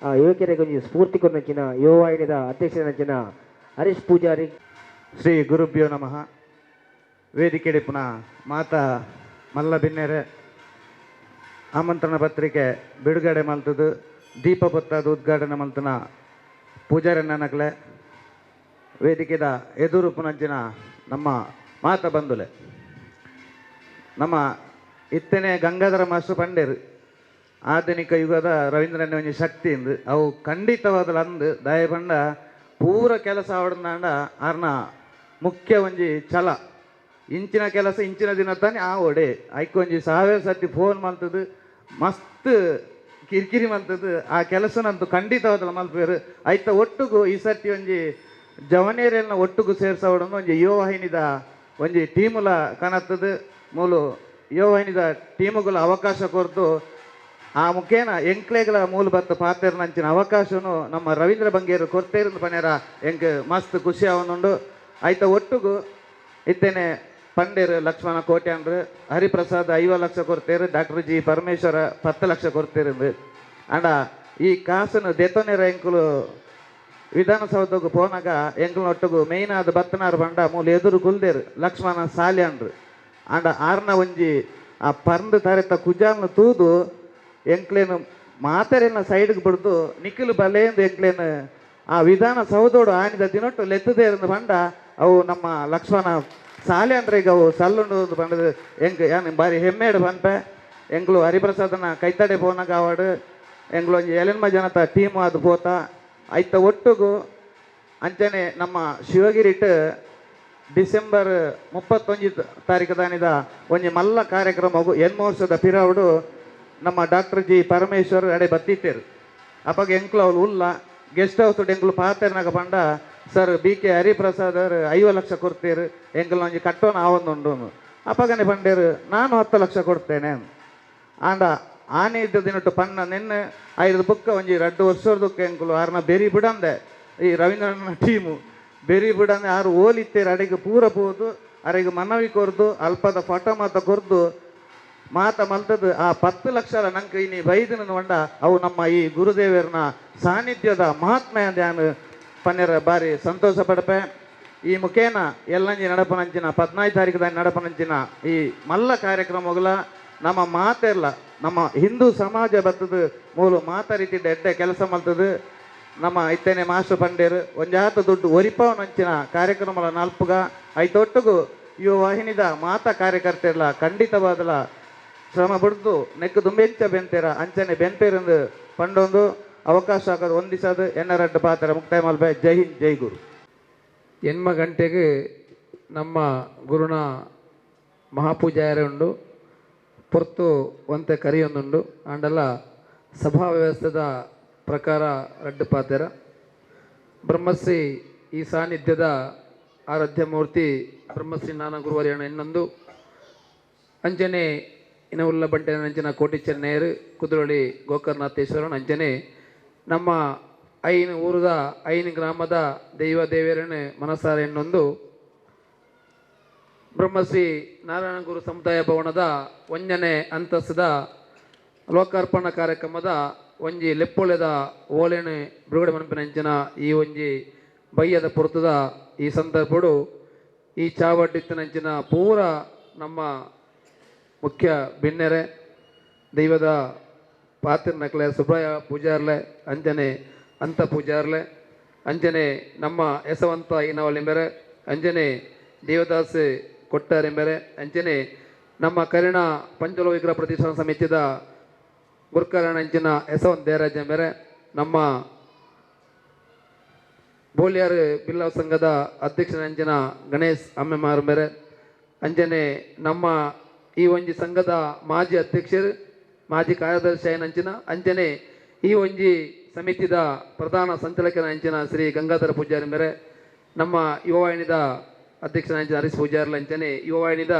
ಆ ಯುವಕಿಯರಿಗೆ ಒಂಜಿ ಸ್ಫೂರ್ತಿ ಕೊರ್ನಂಚಿನ ಯುವವಾಹಿನಿದ ಅಧ್ಯಕ್ಷನಂಚಿನ ಹರೀಶ್ ಪೂಜಾರಿ. ಶ್ರೀ ಗುರುಭ್ಯೋ ನಮಃ. ವೇದಿಕೆಡೆ ಪುನಃ ಮಾತಾ ಮಲ್ಲ ಬಿನ್ನೆರೆ ಆಮಂತ್ರಣ ಪತ್ರಿಕೆ ಬಿಡುಗಡೆ ಮಲ್ತದು ದೀಪ ಪೊತ್ತಾದ ಉದ್ಘಾಟನೆ ಮಲ್ತನ ಪೂಜಾರಿ ನನಗಲೆ ವೇದಿಕೆದ ಎದುರು ಪುನಂಚಿನ ನಮ್ಮ ಮಾತ ಬಂಧುಲೆ ನಮ್ಮ ಇತ್ತನೇ ಗಂಗಾಧರ ಮಾಸ್ಟರ್ ಪಂಡೇರು ಆಧುನಿಕ ಯುಗದ ರವೀಂದ್ರನ ಒಂಜಿ ಶಕ್ತಿ ಇಂದು ಅವು ಖಂಡಿತವಾದಲು ಅಂದು ದಯ ಪಂಡ ಪೂರ ಕೆಲಸ ಆವಡಂದಾಂಡ ಅರ್ನ ಮುಖ್ಯ ಒಂಜಿ ಛಲ ಇಂಚಿನ ಕೆಲಸ ಇಂಚಿನ ದಿನ ತಾನೆ ಆ ಒಡೆ ಐಕೊಂಜಿ 1000 ಸರ್ತಿ ಫೋನ್ ಮಲ್ತದು ಮಸ್ತ್ ಕಿರಿಕಿರಿ ಮಲ್ತದು ಆ ಕೆಲಸನಂತೂ ಖಂಡಿತವಾದಲು ಮಲ್ಪೇರು ಐತ ಒಟ್ಟುಗು ಈ ಸರ್ತಿ ಒಂಜಿ ಜವನೇರಿಯಲ್ನ ಒಟ್ಟುಗು ಸೇರ್ಸವಡನ್ನು ಒಂಜಿ ಯುವವಾಹಿನಿದ ಒಂಜಿ ಟೀಮುಲ ಕನತ್ತದು ಮೂಲು ಯುವವಾಹಿನಿದ ಟೀಮುಗಳ ಅವಕಾಶ ಕೊರ್ದು ಆ ಮುಖೇನ ಎಂಕ್ಲೆಗಳ ಮೂಲ ಬತ್ತ ಪಾತ್ರೆರ್ನಂಚಿನ ಅವಕಾಶನು ನಮ್ಮ ರವೀಂದ್ರ ಬಂಗೇರು ಕೊರ್ತೇರಿಂದ ಪನ್ಯಾರ ಎಂಕ್ ಮಸ್ತ್ ಖುಷಿ ಅವನುಂಡು ಐತ ಒಟ್ಟುಗು ಇತ್ತೇನೆ ಪಂಡೇರು ಲಕ್ಷ್ಮಣ ಕೋಟ್ಯಾನ್ರು ಹರಿಪ್ರಸಾದ್ 50 ಲಕ್ಷ ಕೊರ್ತೇರು ಡಾಕ್ಟರ್ ಜಿ ಪರಮೇಶ್ವರ 10 ಲಕ್ಷ ಕೊರ್ತೇರಿಂದು ಅಂಡ ಈ ಕಾಸನ್ನು ದೆತೊನೆರ ಎಂಕುಲು ವಿಧಾನಸೌಧಕ್ಕೆ ಪೋನಾಗ ಎಂಕ್ಲೊಟ್ಟಿಗೂ ಮೇಯ್ನ್ ಆದ ಬತ್ತನಾರು ಬಂಡ ಮೂಲ ಎದುರು ಕುಲ್ದೇರು ಲಕ್ಷ್ಮಣ ಸಾಲ್ಯಾಂಡ್ರು ಅಂಡ ಆರ್ನ ಒಂಜಿ ಆ ಪರ್ಂದು ತರೆತ ಕುಜಾಲ್ನ ತೂದು ಎಂಕ್ಲೇನು ಮಾತೆರೆನ ಸೈಡ್ಗೆ ಬಿಡ್ದು ನಿಖಿಲು ಬಲೆಯಿಂದ ಎಂಕ್ಲೇನು ಆ ವಿಧಾನಸೌಧೋಡು ಆನಿದ ದಿನೊಟ್ಟು ಲೆತ್ತದೇರಿಂದ ಬಂಡ ಅವು ನಮ್ಮ ಲಕ್ಷ್ಮಣ ಸಾಲ್ಯಾಂಡ್ರಿಗೆ ಅವು ಸಲ್ಲುಂಡು ಬಂಡದು ಎಂಕ್ ಏನು ಬಾರಿ ಹೆಮ್ಮೆಡು ಬಂಪೆ ಎಂಗ್ಳು ಹರಿಪ್ರಸಾದನ ಕೈತಡೆ ಪೋನಾಗ ಅವಾಡು ಎಂಗ್ಳು ಒಂಜಿ ಎಲೆನ್ಮ ಜನತ ಟೀಮು ಅದು ಪೋತ ಐತ ಒಟ್ಟಿಗೂ ಅಂಚನೆ ನಮ್ಮ ಶಿವಗಿರಿಟ್ ಡಿಸೆಂಬರ್ 31 ತಾರೀಕು ದಾನಿದ ಒಂಜಿ ಮಲ್ಲ ಕಾರ್ಯಕ್ರಮಗು 8 ವರ್ಷದ ಪಿರಾವುಡು ನಮ್ಮ ಡಾಕ್ಟರ್ ಜಿ ಪರಮೇಶ್ವರ್ ಅಡೆ ಬತ್ತಿತ್ತೇರು ಅಪ್ಪಾಗ ಎಂಕ್ಲು ಅವ್ರು ಉಲ್ಲ ಗೆಸ್ಟ್ ಹೌಸ್ ಎಂಕ್ಲು ಪಾತೆರ್ನಾಗ ಪಂಡ sir B K Hariprasad 5 lakh ಕೊಡ್ತೀರು ಎಂಕ್ಲು ಒಂಜಿ ಕಟ್ಟೋನ ಆವೊಂದುಂಡು ಅಪ್ಪಗನೆ ಪಂಡೇರು ನಾನು 10 ಲಕ್ಷ ಕೊಡ್ತೇನೆ ಆಂಡ ಆನೆ ಇದ್ದ ದಿನಟ್ಟು ಪನ್ನ ನಿನ್ನೆ 5 ಬುಕ್ಕ ಒಂಜಿ 2 ವರ್ಷದಕ್ಕೆ ಎಂಕ್ಲು ಆರ್ನ ಬೆರಿ ಬಿಡಂದೆ ಈ ರವೀಂದ್ರನ ಟೀಮು ಬೆರಿ ಬಿಡಂದೆ ಆರು ಓಲಿತ್ತೇರು ಅಡೆಗೆ ಪೂರ ಪೋದು ಅರೆಗೆ ಮನವಿ ಕೊರ್ದು ಅಲ್ಪದ ಫೋಟೋ ಮಾತ ಕೊರ್ದು ಮಾತ ಮಲ್ತದ್ದು ಆ 10 ಲಕ್ಷ ನಂಗೆ ಇನಿ ಬೈದಿನ ಬಂಡ ಅವು ನಮ್ಮ ಈ ಗುರುದೇವರನ ಸಾನ್ನಿಧ್ಯದ ಮಹಾತ್ಮೆ ಅಂತ ನಾನು ಪನ್ನೆರ ಬಾರಿ ಸಂತೋಷ ಪಡಪೆ ಈ ಮುಖೇನ ಎಲ್ಲಂಜಿ ನಡಪನಂಚಿನ 15 ತಾರೀಕು ದಾನಿ ನಡಪನಂಚಿನ ಈ ಮಲ್ಲ ಕಾರ್ಯಕ್ರಮಗಳ ನಮ್ಮ ಮಾತೆಲ್ಲ ನಮ್ಮ ಹಿಂದೂ ಸಮಾಜ ಬತ್ತದು ಮೂಲು ಮಾತ ರೀತಿ ಎಡ್ಡೆ ಕೆಲಸ ಮಲ್ತದು ನಮ್ಮ ಇತ್ತೇನೆ ಮಾಸ್ಟರ್ ಪಂಡೇರು ಒಂಜಾತ ದುಡ್ಡು ಒರಿಪವನಂಚಿನ ಕಾರ್ಯಕ್ರಮಗಳ ನಲ್ಪುಗ ಐತೊಟ್ಟಿಗೂ ಯುವ ವಾಹಿನಿದ ಮಾತಾ ಕಾರ್ಯಕರ್ತೆಲ್ಲ ಖಂಡಿತವಾದಲ ಶ್ರಮ ಬಿಡ್ದು ನೆಕ್ಕು ದುಂಬೆಂಚ ಬೆಂತೇರ ಅಂಚನೆ ಬೆಂಪೇರಂದು ಪಂಡೊಂದು ಅವಕಾಶ ಆಗೋದು ಒಂದಿಸದು ಎನ್ನರಡ್ಡು ಪಾತ್ರ ಮುಕ್ತಾಯ ಮಲ್ಪೆ ಜೈ ಹಿಂದ್ ಜೈ ಗುರು ಎನ್ಮ ಗಂಟೆಗೆ ನಮ್ಮ ಗುರುನ ಮಹಾಪೂಜಾಯರ ಉಂಡು ಪೊರ್ತು ಒಂತೆ ಕರಿಯೊಂದುಂಡು ಆಂಡಲ ಸಭಾ ವ್ಯವಸ್ಥೆದ ಪ್ರಕಾರ ರಡ್ಡು ಪಾತೆರ ಬ್ರಹ್ಮಶ್ರೀ ಈ ಸಾನ್ನಿಧ್ಯದ ಆರಾಧ್ಯ ಮೂರ್ತಿ ಬ್ರಹ್ಮಶ್ರೀ ನಾನ ಗುರುವರ್ಯಣ ಇನ್ನೊಂದು ಅಂಜನೆ ಇನ ಉಲ್ಲ ಬಂಟೆ ಅಂಜನ ಕೋಟಿ ಚೆನ್ನೈಯರು ಕುದುರೊಳಿ ಗೋಕರ್ನಾಥೇಶ್ವರನ್ ಅಂಜನೆ ನಮ್ಮ ಐನು ಊರದ ಐನು ಗ್ರಾಮದ ದೈವ ದೇವರನ್ನು ಮನಸಾರ ಎನ್ನೊಂದು ಬ್ರಹ್ಮಶ್ರೀ ನಾರಾಯಣ ಗುರು ಸಮುದಾಯ ಭವನದ 1ನೇ ಅಂತಸ್ತದ ಲೋಕಾರ್ಪಣಾ ಕಾರ್ಯಕ್ರಮದ ಒಂಜಿ ಲೆಪ್ಪೊಳೆದ ಓಲೆಣೆ ಬಿಡುಗಡೆ ಮನಪಿನಂಚಿನ ಈ ಒಂಜಿ ಬಯ್ಯದ ಪುರತದ ಈ ಸಂದರ್ಭಡು ಈ ಚಾವಟ್ಟಿತ್ತಿನಂಚಿನ ಪೂರ ನಮ್ಮ ಮುಖ್ಯ ಬಿನ್ನೆರೆ ದೈವದ ಪಾತಿರ್ನಕ್ಲೆ ಸುಬ್ರಾಯ ಪೂಜಾರ್ಲೆ ಅಂಜನೆ ಅಂತ ಪೂಜಾರ್ಲೆ ಅಂಜನೆ ನಮ್ಮ ಯಶವಂತ ಇನವಲಿಂಬೆರೆ ಅಂಜನೆ ದೇವದಾಸ್ ಕೊಟ್ಟಾರೆಂಬೆರೆ ಅಂಚನೆ ನಮ್ಮ ಕರಿಣ ಪಂಚಲೋ ವಿಗ್ರಹ ಪ್ರತಿಷ್ಠಾನ ಸಮಿತಿದ ಗುರ್ಕರಣ ಅಂಚಿನ ಯಶವಂತ ದೇವರಾಜ ಎಂಬೆರೆ ನಮ್ಮ ಬೋಲಿಯಾರ್ ಬಿಲ್ಲವ ಸಂಘದ ಅಧ್ಯಕ್ಷನಂಚಿನ ಗಣೇಶ್ ಅಮ್ಮೆಮಾರು ಮೇರೆ ಅಂಜನೆ ನಮ್ಮ ಈ ಒಂಜಿ ಸಂಘದ ಮಾಜಿ ಅಧ್ಯಕ್ಷರು ಮಾಜಿ ಕಾರ್ಯದರ್ಶಿ ನಂಚಿನ ಅಂಜನೆ ಈ ಒಂಜಿ ಸಮಿತಿದ ಪ್ರಧಾನ ಸಂಚಾಲಕನ ಅಂಚಿನ ಶ್ರೀ ಗಂಗಾಧರ ಪೂಜಾರಿ ಮೇರೆ ನಮ್ಮ ಯುವವಾಹಿನಿದ ಅಧ್ಯಕ್ಷನಂಚಿನ ಹರೀಶ್ ಪೂಜಾರ್ಲ ಅಂಚನೆ ಯುವವಾಹಿನಿದ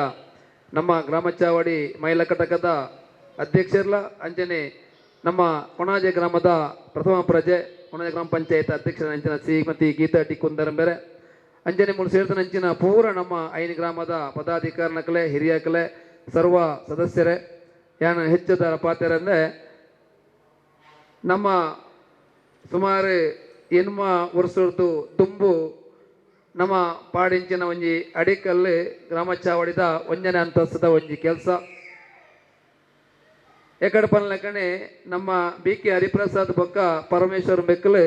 ನಮ್ಮ ಗ್ರಾಮಚಾವಡಿ ಮಹಿಳಾ ಘಟಕದ ಅಧ್ಯಕ್ಷರ್ಲ ಅಂಚನೆ ನಮ್ಮ ಕೊಣಾಜೆ ಗ್ರಾಮದ ಪ್ರಥಮ ಪ್ರಜೆ ಕೊಣಾಜೆ ಗ್ರಾಮ ಪಂಚಾಯತ್ ಅಧ್ಯಕ್ಷನಂಚಿನ ಶ್ರೀಮತಿ ಗೀತಾ ಟಿ ಕುಂದರಂಬೆರೆ ಅಂಜನೆ ಮೂರು ಸೇರಿದನಂಚಿನ ಪೂರ ನಮ್ಮ ಐನು ಗ್ರಾಮದ ಪದಾಧಿಕಾರಿನಕಲೆ ಹಿರಿಯಕಲೆ ಸರ್ವ ಸದಸ್ಯರೇ ಯಾನ ಹೆಚ್ಚದ ಪಾತ್ರೆಂದರೆ ನಮ್ಮ ಸುಮಾರು ಎನ್ಮ ವರ್ಷದ್ದು ತುಂಬು ನಮ್ಮ ಪಾಡಿಂಚಿನ ಒಂಜಿ ಅಡಿಕಲ್ಲು ಗ್ರಾಮ ಚಾವಡಿದ 1ನೇ ಅಂತಸ್ತದ ಒಂಜಿ ಕೆಲಸ ಎಕಡೆ ಪನ್ಲೆಕ್ಕನೆ ನಮ್ಮ ಬಿ ಕೆ ಹರಿಪ್ರಸಾದ್ ಬೊಕ್ಕ ಪರಮೇಶ್ವರ್ ಬೆಕ್ಕಲು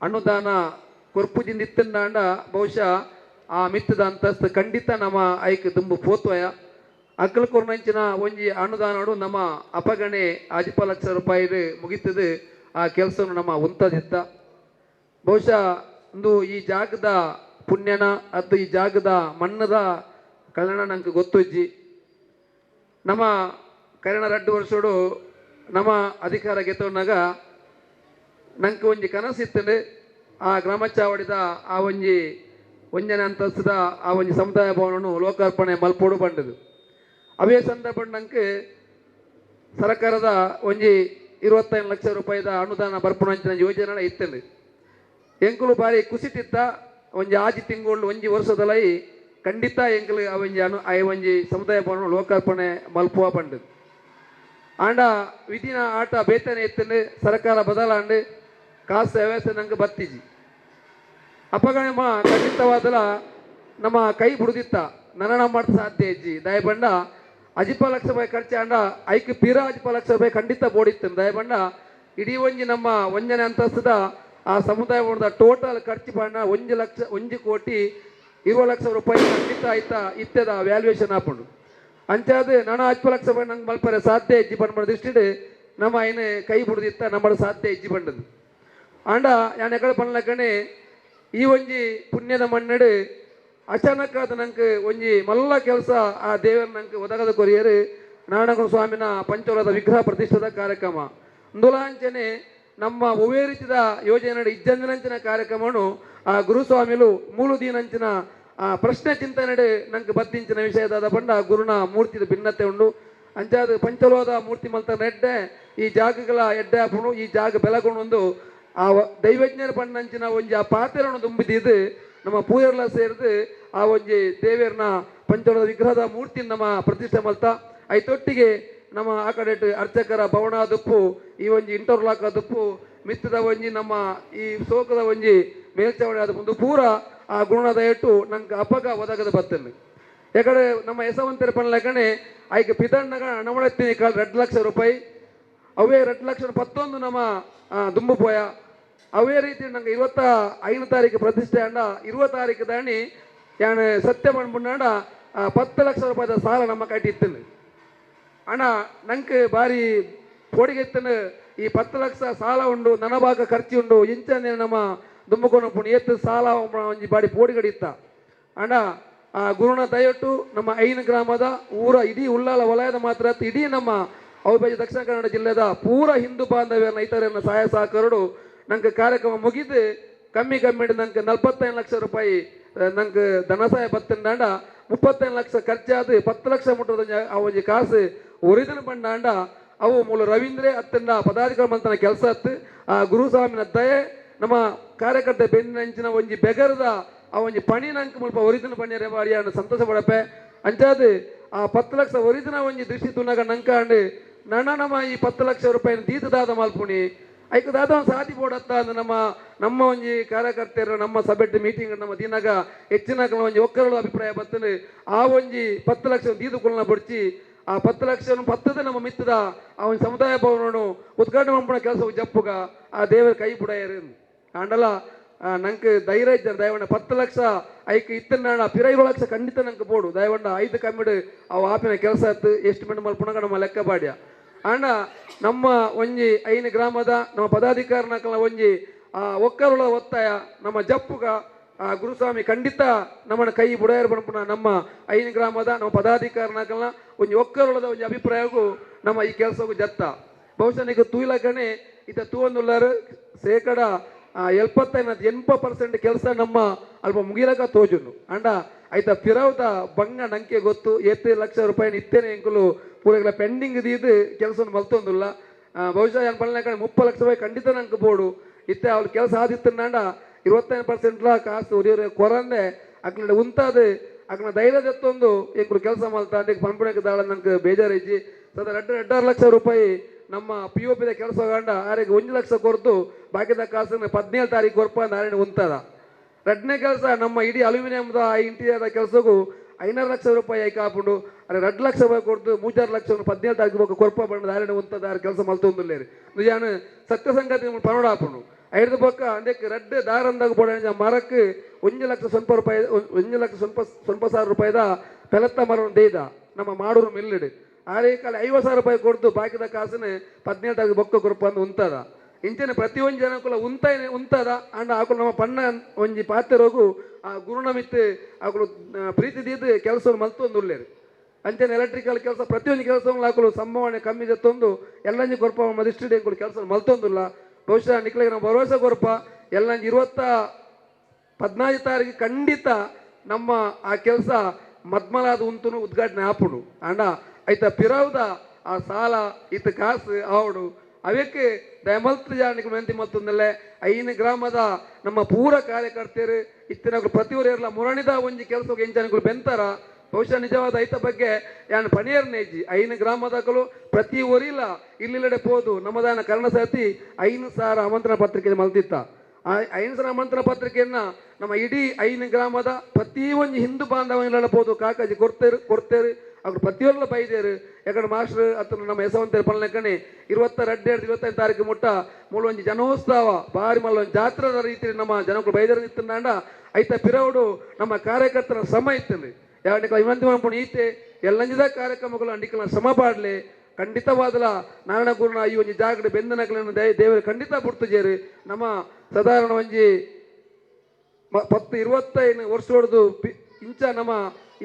ಅನುದಾನ ಕೊರ್ಪುಜಿಂದಿತ್ತಂಡ ಬಹುಶಃ ಆ ಮಿತ್ತದ ಅಂತಸ್ತು ಖಂಡಿತ ನಮ್ಮ ಐಕ್ ತುಂಬು ಪೋತ್ವಯ ಅಕ್ಕಲ್ ಕೊರ್ನಂಚಿನ ಒಂಜಿ ಅನುದಾನಡು ನಮ್ಮ ಅಪಗಣೆ 10 ಲಕ್ಷ ರೂಪಾಯಿ ಮುಗಿತದು ಆ ಕೆಲಸವನ್ನು ನಮ್ಮ ಉಂತದಿತ್ತ ಬಹುಶಃ ಒಂದು ಈ ಜಾಗದ ಪುಣ್ಯನ ಅದು ಈ ಜಾಗದ ಮಣ್ಣದ ಕಲ್ಯಾಣ ನಂಗೆ ಗೊತ್ತುಜ್ಜಿ ನಮ್ಮ ಕರೆಣ 2 ವರ್ಷೋಡು ನಮ್ಮ ಅಧಿಕಾರ ಗೆತ್ತವನಾಗ ನಂಗೆ ಒಂಜಿ ಕನಸಿತ್ತಂಡು ಆ ಗ್ರಾಮ ಚಾವಡಿದ ಆ ಒಂಜಿ 1ನೇ ಅಂತಸ್ತದ ಆ ಒಂಜಿ ಸಮುದಾಯ ಭವನವನ್ನು ಲೋಕಾರ್ಪಣೆ ಮಲ್ಪೋಡು ಬಂಡದು ಅವೇ ಸಂದರ್ಭ ನಂಗೆ ಸರ್ಕಾರದ ಒಂಜಿ 25 ಲಕ್ಷ ರೂಪಾಯಿದ ಅನುದಾನ ಬರ್ಪುಣಂಚಿನ ಯೋಜನೆ ಇತ್ತಂಡು ಎಂಕುಲು ಬಾರಿ ಕುಸಿತಿತ್ತ ಒಂಜಿ ಆಜಿ ತಿಂಗಳು ಒಂಜಿ ವರ್ಷದಲ್ಲೈ ಖಂಡಿತ ಎಂಕಲು ಆ ಒಂಜಿ ಸಮುದಾಯ ಭವನ ಲೋಕಾರ್ಪಣೆ ಮಲ್ಪುವ ಬಂಡು ಆಂಡ ವಿಧಿನ ಆಟ ಬೇತನೆ ಎತ್ತಂಡು ಸರ್ಕಾರ ಬದಲಾಂಡು ಕಾಸು ವ್ಯವಸ್ಥೆ ನಂಗೆ ಬತ್ತಿಜಿ ಅಪಗಣಮ ಖಂಡಿತವಾದಲ ನಮ್ಮ ಕೈ ಬಿಡುದಿತ್ತ ನನ್ನ ಮಾಡ್ತಾ ಸಾಧ್ಯ ಇಜ್ಜಿ ದಯಬಂಡ ಅಜಿಪ ಲಕ್ಷ ರೂಪಾಯಿ ಖರ್ಚು ಅಂಡ ಐಕ್ ಪಿರ ಅಜಿಪ ಲಕ್ಷ ರೂಪಾಯಿ ಖಂಡಿತ ಬೋಡಿತ್ತು ದಯಬಂಡ ಇಡೀ ಒಂಜಿ ನಮ್ಮ ಒಂಜನೆ ಅಂತಸ್ತದ ಆ ಸಮುದಾಯ ಭವನದ ಟೋಟಲ್ ಖರ್ಚು ಬಣ್ಣ 1 ಕೋಟಿ 20 ಲಕ್ಷ ರೂಪಾಯಿ ಖಂಡಿತ ಆಯ್ತಾ ಇತ್ತದ ವ್ಯಾಲ್ಯೂಯೇಷನ್ ಹಾಕೊಂಡು ಅಂಚಾದ ನಾನು 10 ಲಕ್ಷ ರೂಪಾಯಿ ನಂಗೆ ಮಲ್ಪರೆ ಸಾಧ್ಯ ಇಜ್ಜಿ ಬಂಡ ದೃಷ್ಟಿಡು ನಮ್ಮ ಐನೆ ಕೈ ಬಿಡುದಿತ್ತ ನಮ್ಮ ಸಾಧ್ಯ ಇಜ್ಜಿ ಬಂಡದು ಆಂಡ ಯಾನ್ ಎಕಡೆ ಪನ್ಲಕ್ಕನೆ ಈ ಒಂಜಿ ಪುಣ್ಯದ ಮಣ್ಣಡು ಅಚಾನಕ್ ಆದ ನಂಗೆ ಒಂಜಿ ಮಲ್ಲ ಕೆಲಸ ಆ ದೇವರ ನಂಗೆ ಒದಗದ ಕೊರಿಯರು ನಾರಾಯಣ ಸ್ವಾಮಿನ ಪಂಚೋಲದ ವಿಗ್ರಹ ಪ್ರತಿಷ್ಠದ ಕಾರ್ಯಕ್ರಮ ದುಲಾಂಚನೆ ನಮ್ಮ ಒವೇ ರೀತಿಯ ಯೋಜನೆ ಇಜ್ಜಂದಿನಂಚಿನ ಕಾರ್ಯಕ್ರಮವನ್ನು ಆ ಗುರುಸ್ವಾಮಿಲು ಮೂಲು ದೀನಂಚಿನ ಪ್ರಶ್ನೆ ಚಿಂತನೆ ನಂಗೆ ಬದ್ದಿಂಚಿನ ವಿಷಯದಾದ ಬಂಡ ಗುರುನ ಮೂರ್ತಿದ ಭಿನ್ನತೆ ಉಂಡು ಅಂಚಾದ ಪಂಚಲೋದ ಮೂರ್ತಿ ಮಲ್ತ ನೆಡ್ಡೆ ಈ ಜಾಗಗಳ ಎಡ್ಡೆ ಹಾಪುಣು ಈ ಜಾಗ ಬೆಳಗೊಂಡು ಆ ದೈವಜ್ಞರ ಪಣ್ಣಂಚಿನ ಒಂಜಿ ಆ ಪಾತ್ರೆಯನ್ನು ತುಂಬಿದ್ದು ನಮ್ಮ ಪೂಯರ್ಲ ಸೇರಿದು ಆ ಒಂಜಿ ದೇವೇರ್ನ ಪಂಚಲೋದ ವಿಗ್ರಹದ ಮೂರ್ತಿ ನಮ್ಮ ಪ್ರತಿಷ್ಠೆ ಮಲ್ತ ಐತೊಟ್ಟಿಗೆ ನಮ್ಮ ಆ ಕಡೆ ಅರ್ಚಕರ ಭವನ ದುಪ್ಪು ಈ ಒಂಜಿ ಇಂಟರ್ಲಾಕ್ ದುಪ್ಪು ಮಿತ್ತದ ಒಂಜಿ ನಮ್ಮ ಈ ಸೋಕದ ಒಂಜಿ ಮೇಲ್ಚಾವಣಿ ಆದ ಮುಂದೆ ಪೂರ ಆ ಗುಣದ ಇಟ್ಟು ನಂಗೆ ಅಪಗ ಒದಗದ ಬರ್ತೇನೆ ಯಾಕಡೆ ನಮ್ಮ ಹೆಸವಂತರ ಪನ್ಲಕಣೆ ಆಯ್ಕೆ ಪಿತಣ್ಣಗ ನಮಳೆತ್ತೀನಿ ಕಾಲ್ 2 ಲಕ್ಷ ರೂಪಾಯಿ ಅವೇ 2 ಲಕ್ಷ 11 ನಮ್ಮ ದುಂಬು ಪೋಯ ಅವೇ ರೀತಿ ನಂಗೆ 25 ತಾರೀಕು ಪ್ರತಿಷ್ಠೆ ಅಂಡ 20 ತಾರೀಕು ದಾಣಿ ಯಾನ್ ಸತ್ಯ ಮಾಡ್ಬಿಟ್ಟ 10 ಲಕ್ಷ ರೂಪಾಯಿದ ಸಾಲ ನಮ್ಮ ಕಟ್ಟಿ ಇತ್ತೇನೆ ಅಣ್ಣ ನಂಗೆ ಬಾರಿ ಪೋಡಿಗೆತ್ತನು ಈ 10 ಲಕ್ಷ ಸಾಲ ಉಂಡು ನನ್ನ ಭಾಗ ಖರ್ಚು ಉಂಡು ಇಂಚನೆ ನಮ್ಮ ದುಂಬಕೋಣ ಪುಣಿ ಎತ್ತು ಸಾಲ ಒಂಜಿ ಬಾಡಿ ಪೋಡಿಗಡಿತ್ತ ಅಣ್ಣ ಆ ಗುರುನ ದಯವಿಟ್ಟು ನಮ್ಮ 5 ಗ್ರಾಮದ ಊರ ಇಡೀ ಉಳ್ಳಾಲ ವಲಯದ ಮಾತ್ರ ಇಡೀ ನಮ್ಮ ಅವಿಭಾಜ್ಯ ದಕ್ಷಿಣ ಕನ್ನಡ ಜಿಲ್ಲೆದ ಪೂರ ಹಿಂದೂ ಬಾಂಧವ್ಯರ ರೈತರನ್ನ ಸಹಾಯ ಸಹಕಾರರು ನಂಗೆ ಕಾರ್ಯಕ್ರಮ ಮುಗಿದು ಕಮ್ಮಿ ನಂಗೆ 45 ಲಕ್ಷ ರೂಪಾಯಿ ನಂಗೆ ಧನ ಸಹಾಯ ಬತ್ತಂಡ 35 ಲಕ್ಷ ಖರ್ಚಾದ 10 ಲಕ್ಷ ಮುಟ್ಟದ ಅವಜಿ ಕಾಸು ಒರಿದನ ಬಂಡ ಅವು ಮೂಲ ರವೀಂದ್ರ ಅತ್ತಂಡ ಪದಾಧಿಕಾರಿ ಮಂತನ ಕೆಲಸ ಹತ್ತು ಆ ಗುರುಸ್ವಾಮಿನ ದಯೆ ನಮ್ಮ ಕಾರ್ಯಕರ್ತ ಬೆನ್ನಿನ ಒಂಜಿ ಬೆಗರದ ಆ ಒಂಜಿ ಪಣಿ ನಂಗೆ ಮುಲ್ಪ ಒರಿದಿನ ಪಣಿಯರೆ ಬಾರಿ ಅನ್ನು ಸಂತೋಷ ಪಡಪೆ ಅಂಚಾದ ಆ 10 ಲಕ್ಷ ಒರಿದಿನ ಒಂಜಿ ದೃಷ್ಟಿ ತುನಗ ನಂಕಾಂಡು ನಮ್ಮ ಈ 10 ಲಕ್ಷ ರೂಪಾಯಿನ ದೀತದಾದ ಮಲ್ಪುಣಿ ಐಕದಾದ ಸಾಧಿ ಬೋಡತ್ತ ಅಂದ್ರೆ ನಮ್ಮ ಒಂಜಿ ಕಾರ್ಯಕರ್ತರ ನಮ್ಮ ಸಭೆಟ್ ಮೀಟಿಂಗ್ ನಮ್ಮ ದಿನಾಗ ಹೆಚ್ಚಿನ ಒಂಜಿ ಒಕ್ಕರಳ ಅಭಿಪ್ರಾಯ ಬರ್ತದೆ ಆ ಒಂಜಿ 10 ಲಕ್ಷ ದೀದುಕೊಳ್ಳ ಬಡ್ಚಿ ಆ 10 ಲಕ್ಷ 10 ನಮ್ಮ ಮಿತ್ತದ ಆ ಒಂದು ಸಮುದಾಯ ಭವನವನ್ನು ಉದ್ಘಾಟನೆ ಮಾಡ್ಬಿಡೋ ಕೆಲಸ ಜಪ್ಪುಗ ಆ ದೇವರ ಕೈ ಬುಡಾಯರು ಅಂಡಲ ನಂಗೆ ಧೈರ್ಯ ಇದ್ದಾರೆ ದಯವಂಡ 10 ಲಕ್ಷ ಐಕ್ ಇತ್ತನ 20 ಲಕ್ಷ ಖಂಡಿತ ನಂಗೆ ಬೋಡು ದಯವಂಡ 5 ಕಮ್ಮಿಡು ಅವು ಆಪಿನ ಕೆಲಸ ಹತ್ತು ಎಸ್ಟಿಮೇಟ್ ಮಲ್ಪುಣಗ ನಮ್ಮ ಲೆಕ್ಕ ಬಾಡ್ಯ ಅಂಡ ನಮ್ಮ ಒಂಜಿ 5 ಗ್ರಾಮದ ನಮ್ಮ ಪದಾಧಿಕಾರಿನಕಲ ಒಂಜಿ ಒಕ್ಕರುಳ ಒತ್ತಾಯ ನಮ್ಮ ಜಪ್ಪುಗ ಗುರುಸ್ವಾಮಿ ಖಂಡಿತ ನಮ್ಮನ್ನ ಕೈ ಬುಡಾಯರು ಬಣ್ಪುಣ ನಮ್ಮ 5 ಗ್ರಾಮದ ನಮ್ಮ ಪದಾಧಿಕಾರಿನಕಲ್ನ ಒಂಜಿ ಒಕ್ಕರುಳದ ಒಂಜಿ ಅಭಿಪ್ರಾಯಗೂ ನಮ್ಮ ಈ ಕೆಲಸಕ್ಕೂ ಜತ್ತ ಬಹುಶಃ ಈಗ ತೂಯಿಲಕಣೆ ಇತ ತೂವೊಂದುಲ್ಲಾರು ಶೇಕಡ 80% ಕೆಲಸ ನಮ್ಮ ಅಲ್ಪ ಮುಗಿಲಕ ತೋಜುಂಡು ಅಂಡ ಐತ ಪಿರವದ ಬಂಗ ನಂಗೆ ಗೊತ್ತು 7 ಲಕ್ಷ ರೂಪಾಯಿ ಇತ್ತೇನೆ ಎಂಕುಲು ಪೂರಗಳ ಪೆಂಡಿಂಗ್ ದೀದು ಕೆಲಸವನ್ನು ಮಲ್ತೊಂದುಲ್ಲ ಬಹುಶಃ ಏನು ಪಳ್ಳ 30 ಲಕ್ಷ ರೂಪಾಯಿ ಖಂಡಿತ ನಂಗೆ ಬೋಡು ಇತ್ತೆ ಅವ್ರು ಕೆಲಸ ಆದಿತ್ತಂಡ 25% ಕಾಸು ಉರಿಯೋರು ಕೊರಂದೆ ಅಕ್ಲ ಉಂತಾದು ಅಕ್ನ ಧೈರ್ಯ ಎತ್ತೊಂದು ಎಂಕುಲು ಕೆಲಸ ಮಲ್ತಾ ಅಂದಿಗೆ ಪಂಪಣಕ್ಕೆ ದಾಳ ನಂಗೆ ಬೇಜಾರಿಜ್ಜಿ ಸದ 2 ಲಕ್ಷ ರೂಪಾಯಿ ನಮ್ಮ POP ಕೆಲಸ ಕಂಡ ಆರಿಗೆ 1 ಲಕ್ಷ ಕೊರ್ದು ಬಾಕಿದ ಕಾಸನ್ನು 17 ತಾರೀಕು ಕೊರ್ಪ ನಾರಾಯಣ ಉಂತದ 2ನೇ ಕೆಲಸ ನಮ್ಮ ಇಡೀ ಅಲ್ಯೂಮಿನಿಯಂದ ಇಂಟೀರಿಯರ್ ಕೆಲಸಕ್ಕೂ 5 ಲಕ್ಷ ರೂಪಾಯಿ ಐಕೆ ಹಾಕೊಂಡು ಅರೆ 2 ಲಕ್ಷ ರೂಪಾಯಿ ಕೊಡ್ದು 3 ಲಕ್ಷ 17 ತಾರೀಕು ಕೊರ್ಪ ಬಂದ ನಾರಾಯಣ ಉಂತದ ಕೆಲಸ ಮಲ್ತೊಂದುಲ್ಲೇರಿ ನಿಜಾನು ಸತ್ಯ ಸಂಗತಿ ಪನೋಡ ಹಾಕೊಂಡು 5 ಪಕ್ಕ ಅದಕ್ಕೆ 2 ದಾರಂದಾಗ ಬೋಡ ಮರಕ್ಕೆ 1 ಲಕ್ಷ ಸ್ವಲ್ಪ ರೂಪಾಯಿ 1 ಲಕ್ಷ ಸ್ವಲ್ಪ ಸಾವಿರ ರೂಪಾಯಿದ ಪೆಲತ್ತ ಮರವನ್ನು ದೇಯ್ದ ನಮ್ಮ ಮಾಡೂರು ಮಿಲ್ಲಿಡು ಆರೆ ಕಾಲ 50,000 ರೂಪಾಯಿ ಕೊಡ್ದು ಬಾಕಿದ ಕಾಸನ್ನು 17 ತಾರೀಕು ಬೊಕ್ಕ ಕೊರಪ ಅಂದು ಉಂತದ ಇಂಚಿನ ಪ್ರತಿಯೊಂದು ಜನಕ್ಕೂ ಉಂತದ ಅಂಡ ಆಕಳು ನಮ್ಮ ಪಣ್ಣ ಒಂಜಿ ಪಾತ್ರೆರೋಗು ಆ ಗುರುನ ಮಿತ್ತು ಆಕಳು ಪ್ರೀತಿ ದೀದು ಕೆಲಸವನ್ನು ಮಲ್ತೊಂದು ಉಳ್ಳೇರು ಅಂಚನೆ ಎಲೆಕ್ಟ್ರಿಕಲ್ ಕೆಲಸ ಪ್ರತಿಯೊಂದು ಕೆಲಸವನ್ನು ಆಕಳು ಸಂಭಾವನೆ ಕಮ್ಮಿ ಜತ್ತೊಂದು ಎಲ್ಲಂಜಿ ಕೊರಪ ಮದಿಸ್ಟಿಡಿ ಅಂಕಳು ಕೆಲಸ ಮಲ್ತೊಂದುಲ್ಲ ಬಹುಶಃ ನಿಕ್ಲಿಗೆ ನಾವು ಭರವಸೆ ಕೊರಪ ಎಲ್ಲಂಜಿ 14 ತಾರೀಕು ಖಂಡಿತ ನಮ್ಮ ಆ ಕೆಲಸ ಮದ್ಮಲಾದ ಉಂತುನು ಉದ್ಘಾಟನೆ ಆಪುಡು ಅಂಡ ಐತ ಪಿರವದ ಆ ಸಾಲ ಇತ್ತ ಕಾಸು ಆವಡು ಅವಕ್ಕೆ ದಯಮಲ್ತು ಜಾಣಿಗೆ ಮೆಂತಿ ಮತ್ತೊಂದಲ್ಲೇ 5 ಗ್ರಾಮದ ನಮ್ಮ ಪೂರ ಕಾರ್ಯಕರ್ತರು ಇತ್ತಿನ ಪ್ರತಿಯೊರೆಲ್ಲ ಮುರಣಿದ ಒಂಜಿ ಕೆಲಸಕ್ಕೆ ಎಂಚನಗಳು ಬೆಂತಾರ ಬಹುಶಃ ನಿಜವಾದ ಐತ ಬಗ್ಗೆ ಯಾನ್ ಪಣಿಯರ್ನೇಜಿ 5 ಗ್ರಾಮದಗಳು ಪ್ರತಿ ಊರಿಲ್ಲ ಇಲ್ಲಿಲ್ಲಡೆ ಪೋದು ನಮ್ಮದಾನ ಕರ್ಣ ಸತಿ 5,000 ಆಮಂತ್ರಣ ಪತ್ರಿಕೆ ಮಲ್ತಿತ್ತ ಐನ್ ಸಲ ಆಮಂತ್ರಣ ಪತ್ರಿಕೆಯನ್ನ ನಮ್ಮ ಇಡೀ ಐನ್ ಗ್ರಾಮದ ಪ್ರತಿಯೊಂದು ಹಿಂದೂ ಬಾಂಧವ ಕಾಕಾಜಿ ಕೊಡ್ತೇರು ಅವ್ರು ಪ್ರತಿಯೊಂದು ಬೈದೇರು ಯಾಕಂದ್ರೆ ಮಾಸ್ಟರ್ ಅತನ ನಮ್ಮ ಯಶವಂತೇರು ಪಲ್ನಕನೆ 22-25 ತಾರೀಕು ಮುಟ್ಟ ಮೂಲೊಂದು ಜನೋತ್ಸವ ಬಾರಿ ಮಲ್ಲ ಒಂದು ಜಾತ್ರದ ರೀತಿಯಲ್ಲಿ ನಮ್ಮ ಜನಗಳು ಬೈದೇರು ನಿಂತಂಡ ಐತ ಪಿರವುಡು ನಮ್ಮ ಕಾರ್ಯಕರ್ತರ ಶ್ರಮ ಇತ್ತನ್ರಿ ಯಾಕೆ ಇವಂತಿ ಮಾಡ್ಕೊಂಡು ಈತೆ ಎಲ್ಲಂಜಿದ ಕಾರ್ಯಕ್ರಮಗಳು ಅಂಡಿಕಲ ಶ್ರಮ ಪಾಡ್ಲೆ ಖಂಡಿತವಾದಲ ನಾರಾಯಣ ಗುರುನ ಈ ಒಂದು ಜಾಗಡೆ ಬೆಂದನಗಳನ್ನು ದೇವರು ಖಂಡಿತ ಬಿಡ್ತುಜೇರು ನಮ್ಮ ಸಾಧಾರಣ ಒಂಜಿ 10-25 ವರ್ಷ ಹೊಡೆದು ಇಂಚ ನಮ್ಮ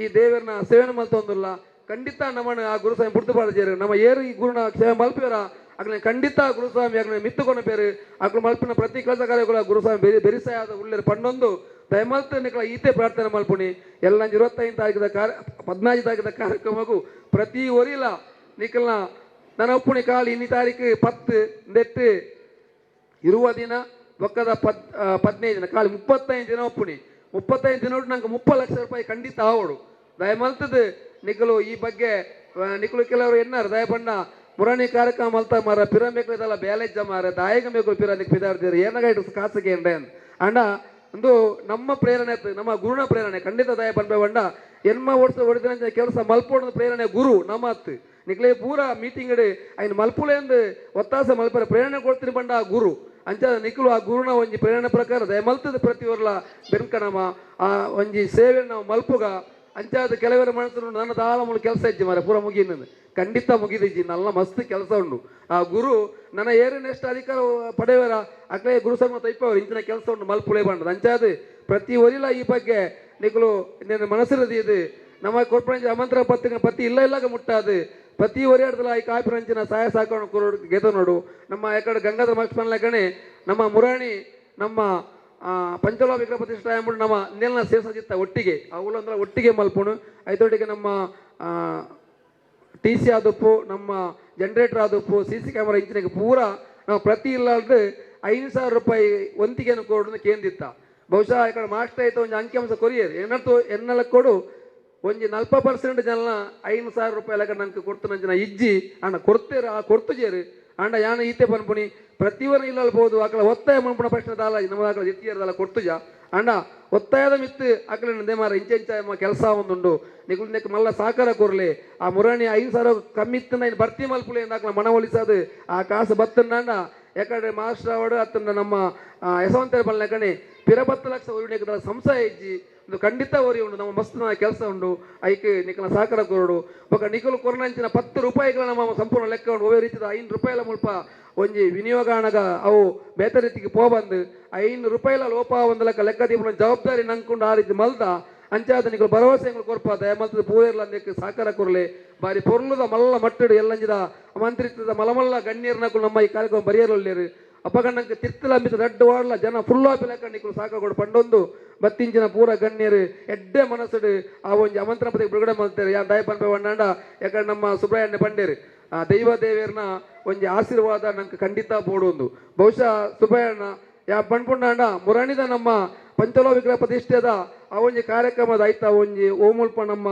ಈ ದೇವರನ್ನ ಸೇವನೆ ಮಲ್ತೊಂದಿಲ್ಲ ಖಂಡಿತ ನಮ್ಮನ್ನು ಆ ಗುರುಸ್ವಾಮಿ ಬಿಡ್ತು ಪಾಡ್ಜೇರು ನಮ್ಮ ಏರು ಈ ಗುರುನ ಸೇವೆ ಮಲ್ಪಿವರ ಆಗ್ಲೇ ಖಂಡಿತ ಗುರುಸ್ವಾಮಿ ಆಗ್ಲೇ ಮಿತ್ತುಕೊಂಡು ಬೇರು ಆಗ್ಲು ಮಲ್ಪಿನ ಪ್ರತಿ ಕೆಲಸ ಕಾರ್ಯಗಳು ಗುರುಸ್ವಾಮಿ ಬೆರಿಸಾದ ಉಳ್ಳೇರು ಪಂಡೊಂದು ದಯಮಲ್ತ ನಿಖಲ ಈತೆ ಪ್ರಾರ್ಥನೆ ಮಲ್ಪುಣಿ ಎಲ್ಲ 25 ತಾರೀಕಿದ 15 ತಾರೀಕಿದ ಕಾರ್ಯಕ್ರಮಗೂ ಪ್ರತಿ ಒರಿಲ ನಿಖಲ್ನ ನನ್ನ ಒಪ್ಪುಣಿ ಕಾಲು 2 ತಾರೀಕು 10 ನೆಟ್ಟು 20 ದಿನ ಒಕ್ಕದ 15 ದಿನ ಕಾಲು 35 ದಿನ ಒಪ್ಪುಣಿ 35 ದಿನ ನಂಗೆ 30 ಲಕ್ಷ ರೂಪಾಯಿ ಖಂಡಿತ ಆವಡು ದಯಮಲ್ತದ ನಿಖಲು ಈ ಬಗ್ಗೆ ನಿಖಲು ಕೆಲವರು ಎನ್ನಾರು ದಯಪಣ್ಣ ಮುರಾಣಿ ಕಾರ್ಯಕ್ರಮ ಮಲ್ತ ಮಾರ ಪಿರಬೇಕಲ್ಲ ಬ್ಯಾಲೆಜ್ಜ ಮಾರ ದಾಯಕ ಬೇಕು ಪಿರಾನಿಕ್ ಪಿದಾಡ್ತೀರಿ ಏನಾಗ ಕಾಸಿಗೆ ಅಣ್ಣ ಒಂದು ನಮ್ಮ ಪ್ರೇರಣೆ ನಮ್ಮ ಗುರುನ ಪ್ರೇರಣೆ ಖಂಡಿತ ದಯ ಬಂಡ ಎನ್ಮ ವರ್ಷ ಹೊಡೆದ ಕೆಲಸ ಮಲ್ಪೋಣ ಪ್ರೇರಣೆ ಗುರು ನಮ್ಮ ಹತ್ತು ನಿಕ್ಲೇ ಪೂರ ಮೀಟಿಂಗ್ ಇಡಿ ಐನ್ ಮಲ್ಪುಳೆ ಎಂದು ಒತ್ತಾಸ ಮಲ್ಪರ ಪ್ರೇರಣೆ ಕೊಡ್ತೀನಿ ಬಂಡ ಆ ಗುರು ಅಂಚ ನಿಖಲು ಆ ಗುರುನ ಒಂಜಿ ಪ್ರೇರಣೆ ಪ್ರಕಾರ ದಯ ಮಲ್ತದ ಪ್ರತಿಯೊರ್ಲ ಬೆನ್ಕಣಮ ಆ ಒಂಜಿ ಸೇವೆ ನಾವು ಮಲ್ಪುಗ ಅಂಚಾದ ಕೆಲವರ ಮನಸ್ಸು ನನ್ನ ದಾಳ ಮುಳು ಕೆಲಸ ಇಜ್ಜಿ ಮಾರ ಪೂರ ಮುಗಿನ ಖಂಡಿತ ಮುಗಿದಿಜ್ಜಿ ನಲ್ಲ ಮಸ್ತ್ ಕೆಲಸ ಉಂಡು ಆ ಗುರು ನನ್ನ ಏರಿನೆಷ್ಟು ಅಧಿಕಾರ ಪಡೆಯವರ ಅಕ್ಲೇ ಗುರು ಸಮ ತೈಪವರು ಇಂಚಿನ ಕೆಲಸ ಉಂಡು ಮಲ್ಪುಳೆ ಬಂಡದು ಅಂಚಾದ ಪ್ರತಿ ಒರಿಲ ಈ ಬಗ್ಗೆ ನಿಖಲು ಮನಸ್ಸಿರದಿ ಇದು ನಮ್ಮ ಕೊರ್ಪಂಚ ಆಮಂತ್ರ ಪತ್ರಿಕೆ ಪತಿ ಇಲ್ಲಾಗ ಮುಟ್ಟಾದು ಪ್ರತಿ ಒರಿಯಾಡ್ದಲ್ಲ ಈ ಕಾಪಿರಂಚಿನ ಸಹಾಯ ಸಾಕೊಂಡು ಗೆದ ನೋಡು ನಮ್ಮ ಯಾಕಡೆ ಗಂಗಾಧರ ಮಕ್ಷ್ಮನ್ಲಕಣೆ ನಮ್ಮ ಮುರಾಣಿ ನಮ್ಮ ಪಂಚಲೋಹ ವಿಗ್ರಹ ಪ್ರತಿಷ್ಠೆ ಅಂದ್ಬಿಟ್ಟು ನಮ್ಮ ನೆಲನ ಸೇರ್ಸಜಿತ್ತ ಒಟ್ಟಿಗೆ ಅವುಗಳಂದ್ರೆ ಒಟ್ಟಿಗೆ ಮಲ್ಪುಣು ಐತೊಟ್ಟಿಗೆ ನಮ್ಮ TC ಆದಪ್ಪು ನಮ್ಮ ಜನರೇಟರ್ ಆದಪ್ಪು CC ಕ್ಯಾಮರಾ ಇಂಚಿನಾಗ ಪೂರ ನಾವು ಪ್ರತಿ ಇಲ್ಲಾರ್ದು 5,000 ರೂಪಾಯಿ ಒಂತಿಗೆಯನ್ನು ಕೊಡೋದು ಕೇಂದಿತ್ತ ಬಹುಶಃ ಈ ಕಡೆ ಮಾಸ್ಟರ್ ಆಯ್ತು ಒಂದು ಅಂಕಿಅಂಶ ಕೊರಿಯರು ಏನರ್ತು ಎನ್ನೆಲ್ಲ ಕೊಡು ಒಂಜಿ 40% ಜನ 5,000 ರೂಪಾಯಿ ಲೆಕ್ಕ ನಂಗೆ ಕೊಡ್ತು ನಂಜನ ಇಜ್ಜಿ ಅಣ್ಣ ಕೊಡ್ತೇರ ಆ ಕೊಡ್ತುಜೇರು ಅಂಡ ಯಾನ ಈತೆ ಪನ್ಪುಣಿ ಪ್ರತಿವರ ಇಲ್ಲಬಹುದು ಆಕಳ ಒತ್ತಾಯ ಮನ್ಪುಣ ಪ್ರಶ್ನೆ ದಾಲ ನಮ್ಮ ಆಕಳ ಎತ್ತಿಯರ್ದಲ್ಲ ಕೊಡ್ತುಜ ಅಂಡ ಒತ್ತಾಯದ ಮಿತ್ತು ಆಕಳ ನಂದೆ ಮಾರ ಇಂಚ ಕೆಲಸ ಒಂದುಂಡು ನಿಗುಲ್ನೆಕ್ ಮಲ್ಲ ಸಾಕಾರ ಕೊರ್ಲೆ ಆ ಮುರಾಣಿ 5,000 ಕಮ್ಮಿ ಇತ್ತು ನಾನು ಭರ್ತಿ ಮಲ್ಪುಲೆ ಆಕಳ ಮನವೊಲಿಸದು ಆ ಕಾಸು ಬತ್ತಂಡ ಯಾಕಂದ್ರೆ ಮಾಸ್ಟರ್ ಅವಡು ಅತ್ತಂದ ನಮ್ಮ ಯಶವಂತರ ಬಲ್ನಕಣೆ 10 ಲಕ್ಷ ಉರುಣಿಕದ ಸಂಶಯ ಇಜ್ಜಿ ಒಂದು ಖಂಡಿತ ಓರಿ ಉಂಡು ನಮ್ಮ ಮಸ್ತ್ ಕೆಲಸ ಉಂಡು ಐಕೆ ನಿಖಲ ಸಾಕಾರ ಕೊರಡು ಬೊಕ ನಿಖಲು ಕೊರನಂಚಿನ 10 ರೂಪಾಯಿಗಳ ನಮ್ಮ ಸಂಪೂರ್ಣ ಲೆಕ್ಕ ಉಂಡು ಒವೇ ರೀತಿದ 5 ರೂಪಾಯಿಲ ಮುಲ್ಪ ಒಂಜಿ ವಿನಿಯೋಗಾಣಗ ಅವು ಬೇತೆ ರೀತಿಗೆ ಪೋಬಂದು 5 ರೂಪಾಯಿಲ ಲೋಪ ಒಂದು ಲೆಕ್ಕ ದೀಪ ಜವಾಬ್ದಾರಿ ನಂಕೊಂಡು ಆ ರೀತಿ ಮಲ್ದ ಅಂಚಾದ ನಿಖಲು ಭರವಸೆ ಕೊರ್ಪ ದಯಮಲ್ತದ ಪೂರ್ಲ ಅಂದಕ್ಕೆ ಸಾಕಾರ ಕೊರಲೆ ಬಾರಿ ಪೊರ್ಲುದ ಮಲ್ಲ ಮಟ್ಟಡು ಎಲ್ಲಂಜಿದ ಮಂತ್ರಿತ್ವದ ಮಲಮಲ್ಲ ಗಣ್ಯರ್ನಕ್ಕೂ ನಮ್ಮ ಈ ಕಾರ್ಯಕ್ರಮ ಬರೆಯಲೊಳ್ಳೇರು ಅಪಗಣ್ಣಕ್ಕೆ ತಿರ್ತಲಂಬಿತ ದಡ್ಡ ವಾಡ್ಲ ಜನ ಫುಲ್ ಆಪಿ ಲೆಕ್ಕ ನಿಖಲು ಸಾಕಾಗೋಡು ಪಂಡೊಂದು ಬತ್ತಿಂಚಿನ ಪೂರ ಗಣ್ಯರು ಎಡ್ಡೆ ಮನಸ್ಸುಡು ಆ ಒಂಜಿ ಆಮಂತ್ರಣ ಪತ್ರಿಕೆ ಬಿಡುಗಡೆ ಮಾಡ್ತಾರೆ ಯಾ ದಯ ಪನ್ಪೆ ಬಂಡ ಯಾಕಂದ್ರೆ ನಮ್ಮ ಸುಬ್ರಹ್ಮಣ್ಯ ಪಂಡೇರು ಆ ದೈವ ದೇವಿಯರ್ನ ಒಂಜಿ ಆಶೀರ್ವಾದ ನಂಗೆ ಖಂಡಿತ ಬೋಡೊಂದು ಬಹುಶಃ ಸುಬ್ರಹ್ಮಣ್ಯ ಯಾ ಪಣ್ಪುಂಡ ಮುರಾಣಿದ ನಮ್ಮ ಪಂಚಲೋಹ ವಿಗ್ರಹ ಪ್ರತಿಷ್ಠೆದ ಆ ಒಂಜಿ ಕಾರ್ಯಕ್ರಮದ ಐತ ಒಂಜಿ ಓಮುಲ್ಪ ನಮ್ಮ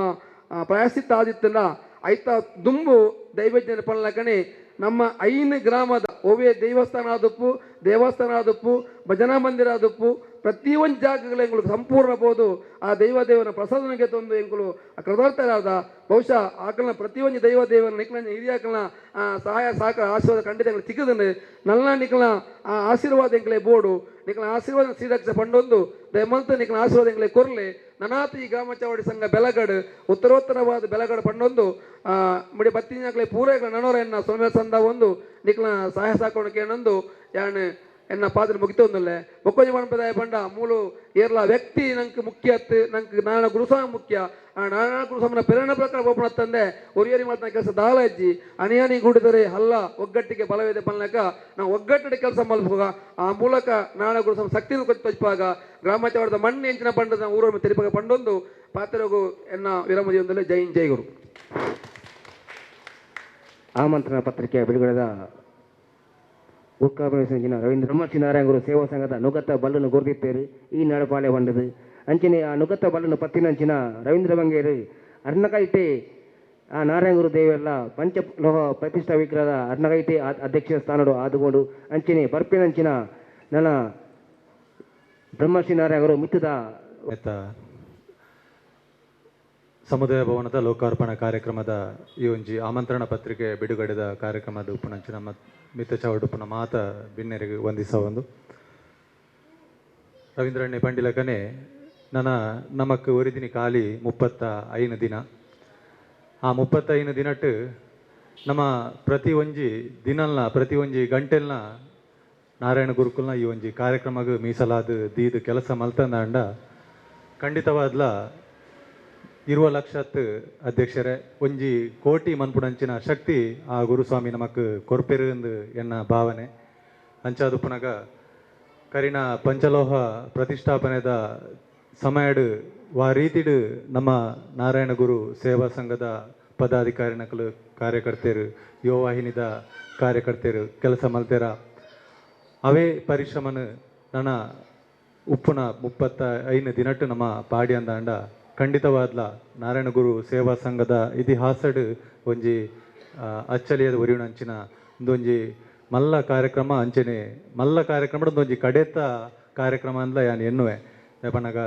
ಪ್ರಾಯಶ್ಚಿತ್ತ ಆದಿತ್ತನ ಐತ ದುಂಬು ದೈವಜ್ಞನ ಪನ್ಲಕಣೆ ನಮ್ಮ 5 ಗ್ರಾಮದ ಒವೇ ದೇವಸ್ಥಾನ ಆದಪ್ಪು ಭಜನಾ ಮಂದಿರ ಆದಪ್ಪು ಪ್ರತಿಯೊಂದು ಜಾಗಗಳು ಎಂಗಳು ಸಂಪೂರ್ಣ ಬೋದು ಆ ದೇವನ ಪ್ರಸಾದನಿಗೆ ತಂದು ಎಂಗಳು ಕೃತಾರ್ಥರಾದ ಬಹುಶಃ ಆಕಲನ ಪ್ರತಿಯೊಂದು ದೇವನ ನಿಖಲ ಹಿರಿಯಾಕಲನ ಸಹಾಯ ಸಾಕ ಆಶೀರ್ವಾದ ಖಂಡಿತ ಎಂಗಳು ಸಿಕ್ಕದನ್ನು ನಲ್ಲ ನಿಖಲ ಆ ಆಶೀರ್ವಾದ ಎಂಗಳೇ ಬೋಡು ನಿಖಲ ಆಶೀರ್ವಾದ ಶ್ರೀರಕ್ಷ ಪಂಡೊಂದು ದಯಮಂತ ನಿಖಲ ಆಶೀರ್ವಾದ ಎಂಗಳೇ ಕೊರ್ಲೆ ನನಾತ ಈ ಗ್ರಾಮ ಚಾವಡಿ ಸಂಘ ಬೆಲಗಡು ಉತ್ತರೋತ್ತರವಾದ ಬೆಲಗಡು ಪಂಡೊಂದು ಮುಡಿ ಬತ್ತಿನಾಗಲೇ ಪೂರೈಗಳ ನನೋರ ಎನ್ನ ಸೋಮ್ಯ ಸಂದ ಒಂದು ನಿಖಲ ಸಹಾಯ ಸಾಕೋಣಕ್ಕೆ ಏನೊಂದು ಯಾನ್ ಎನ್ನ ಪಾತ್ರ ಮುಗಿತೊಂದಲ್ಲೇ ಬೊಕ್ಕೊಂಜಿ ಮಣಪದಾಯ ಪಂಡ ಮೂಲು ಏರ್ಲ ವ್ಯಕ್ತಿ ನಂಗೆ ಮುಖ್ಯ ಅತ್ತು ನಂಗೆ ನಾರಾಯಣ ಗುರುಸ್ವಾಮಿ ಮುಖ್ಯ ಆ ನಾರಾಯಣ ಗುರುಸ್ವಾಮಿನ ಪ್ರೇರಣೆ ಪ್ರಕಾರ ಒಬ್ಬನ ತಂದೆ ಒರಿಯರಿ ಮಾಡ್ತಾನೆ ಕೆಲಸ ದಾಳ ಅಜ್ಜಿ ಅನಿಯಾನಿ ಗೂಡಿದರೆ ಹಲ್ಲ ಒಗ್ಗಟ್ಟಿಗೆ ಬಲವಿದೆ ಪನ್ಲಕ ನಾವು ಒಗ್ಗಟ್ಟಿನ ಕೆಲಸ ಮಲ್ಪೋಗ ಆ ಮೂಲಕ ನಾರಾಯಣ ಗುರುಸ್ವಾಮಿ ಶಕ್ತಿ ತಪ್ಪಾಗ ಗ್ರಾಮ ಚಾವಡದ ಮಣ್ಣು ಎಂಚಿನ ಪಂಡದ ಊರನ್ನು ತಿರುಪಾಗ ಪಂಡೊಂದು ಪಾತ್ರಗೂ ಎನ್ನ ವಿರಾಮದಿಯೊಂದಲ್ಲೇ ಜೈ ಜೈ ಗುರು ಆಮಂತ್ರಣ ಪತ್ರಿಕೆ ಬಿಡುಗಡೆದ ಉತ್ಕಾಪನ ರವೀಂದ್ರ ಬ್ರಹ್ಮಶ್ರೀನಾರಾಯಣ ಗುರು ಸೇವಾ ಸಂಘದ ನುಗತ್ತ ಬಲ್ಲನ್ನು ಗುರುತಿತ್ತೇರು ಈ ನಡಪಾಲೆ ಬಂಡದು ಅಂಚನೆ ಆ ನುಗತ್ತ ಬಲ್ಲನ್ನು ಪತ್ತಿನಂಚಿನ ರವೀಂದ್ರ ಬಂಗೇರು ಅರ್ನಕೈಟೆ ಆ ನಾರಾಯಣ ಗುರು ದೇವೆಲ್ಲ ಪಂಚಲೋಹ ಪ್ರತಿಷ್ಠಾ ವಿಗ್ರಹದ ಅರ್ನಕೈಟೆ ಅಧ್ಯಕ್ಷ ಸ್ಥಾನಡು ಆದುಕೊಂಡು ಅಂಚನೆ ಬರ್ಪಿನಂಚಿನ ನನ್ನ ಬ್ರಹ್ಮಶ್ರೀನಾರಾಯಣ ಅವರು ಮಿತ್ತದ ಎತ್ತ ಸಮುದಾಯ ಭವನದ ಲೋಕಾರ್ಪಣಾ ಕಾರ್ಯಕ್ರಮದ ಈ ಒಂಜಿ ಆಮಂತ್ರಣ ಪತ್ರಿಕೆ ಬಿಡುಗಡೆದ ಕಾರ್ಯಕ್ರಮದ ಉಪುನಂಚಿನ ಮಿತ್ತ ಚವಡುಪುನ ಮಾತ ಬಿನ್ನೆರಿಗೆ ವಂದಿಸ ಒಂದು ರವೀಂದ್ರಣ್ಣೆ ಪಂಡಿಲಕನೆ ನನ್ನ ನಮಕ್ ಒರಿದಿನಿ ಖಾಲಿ 35 ದಿನ ಆ 35 ದಿನಟ್ಟು ನಮ್ಮ ಪ್ರತಿ ಒಂಜಿ ದಿನಲ್ನ ಪ್ರತಿ ಒಂಜಿ ಗಂಟೆಲ್ನ ನಾರಾಯಣ ಗುರುಕುಲ್ನ ಈ ಒಂಜಿ ಕಾರ್ಯಕ್ರಮಕ್ಕೆ ಮೀಸಲಾದ ದೀದು ಕೆಲಸ ಮಲ್ತಂದ ಖಂಡಿತವಾದ್ಲ 20 ಲಕ್ಷತ್ ಅಧ್ಯಕ್ಷರೇ ಒಂಜಿ ಕೋಟಿ ಮನ್ಪುಡಂಚಿನ ಶಕ್ತಿ ಆ ಗುರುಸ್ವಾಮಿ ನಮಕ್ ಕೊರ್ಪೆರುಂದು ಎನ್ನ ಭಾವನೆ ಅಂಚಾದು ಪುನಗ ಕರಿನ ಪಂಚಲೋಹ ಪ್ರತಿಷ್ಠಾಪನೆದ ಸಮಯಡು ವಾ ರೀತಿಡು ನಮ್ಮ ನಾರಾಯಣ ಗುರು ಸೇವಾ ಸಂಘದ ಪದಾಧಿಕಾರಿನಕಲು ಕಾರ್ಯಕರ್ತೆರು ಯುವ ವಾಹಿನಿದ ಕಾರ್ಯಕರ್ತೆರು ಕೆಲಸ ಮಲ್ತೆರ ಅವೇ ಪರಿಶ್ರಮನು ನನ್ನ ಉಪ್ಪುನ 35 ದಿನಟ್ಟು ನಮ್ಮ ಪಾಡಿ ಅಂದಾಂಡ ಖಂಡಿತವಾದ್ಲ ನಾರಾಯಣ ಗುರು ಸೇವಾ ಸಂಘದ ಇತಿಹಾಸಡು ಒಂಜಿ ಅಚ್ಚಲಿಯದ ಒರಿಯುಣಂಚಿನ ಒಂದೊಂಜಿ ಮಲ್ಲ ಕಾರ್ಯಕ್ರಮ ಅಂಚನೆ ಮಲ್ಲ ಕಾರ್ಯಕ್ರಮದ ಒಂದೊಂಜಿ ಕಡೆತ ಕಾರ್ಯಕ್ರಮ ಅಂದ್ಲ ಯಾನ್ ಎನ್ನುವೆ ಯಾಪನಗ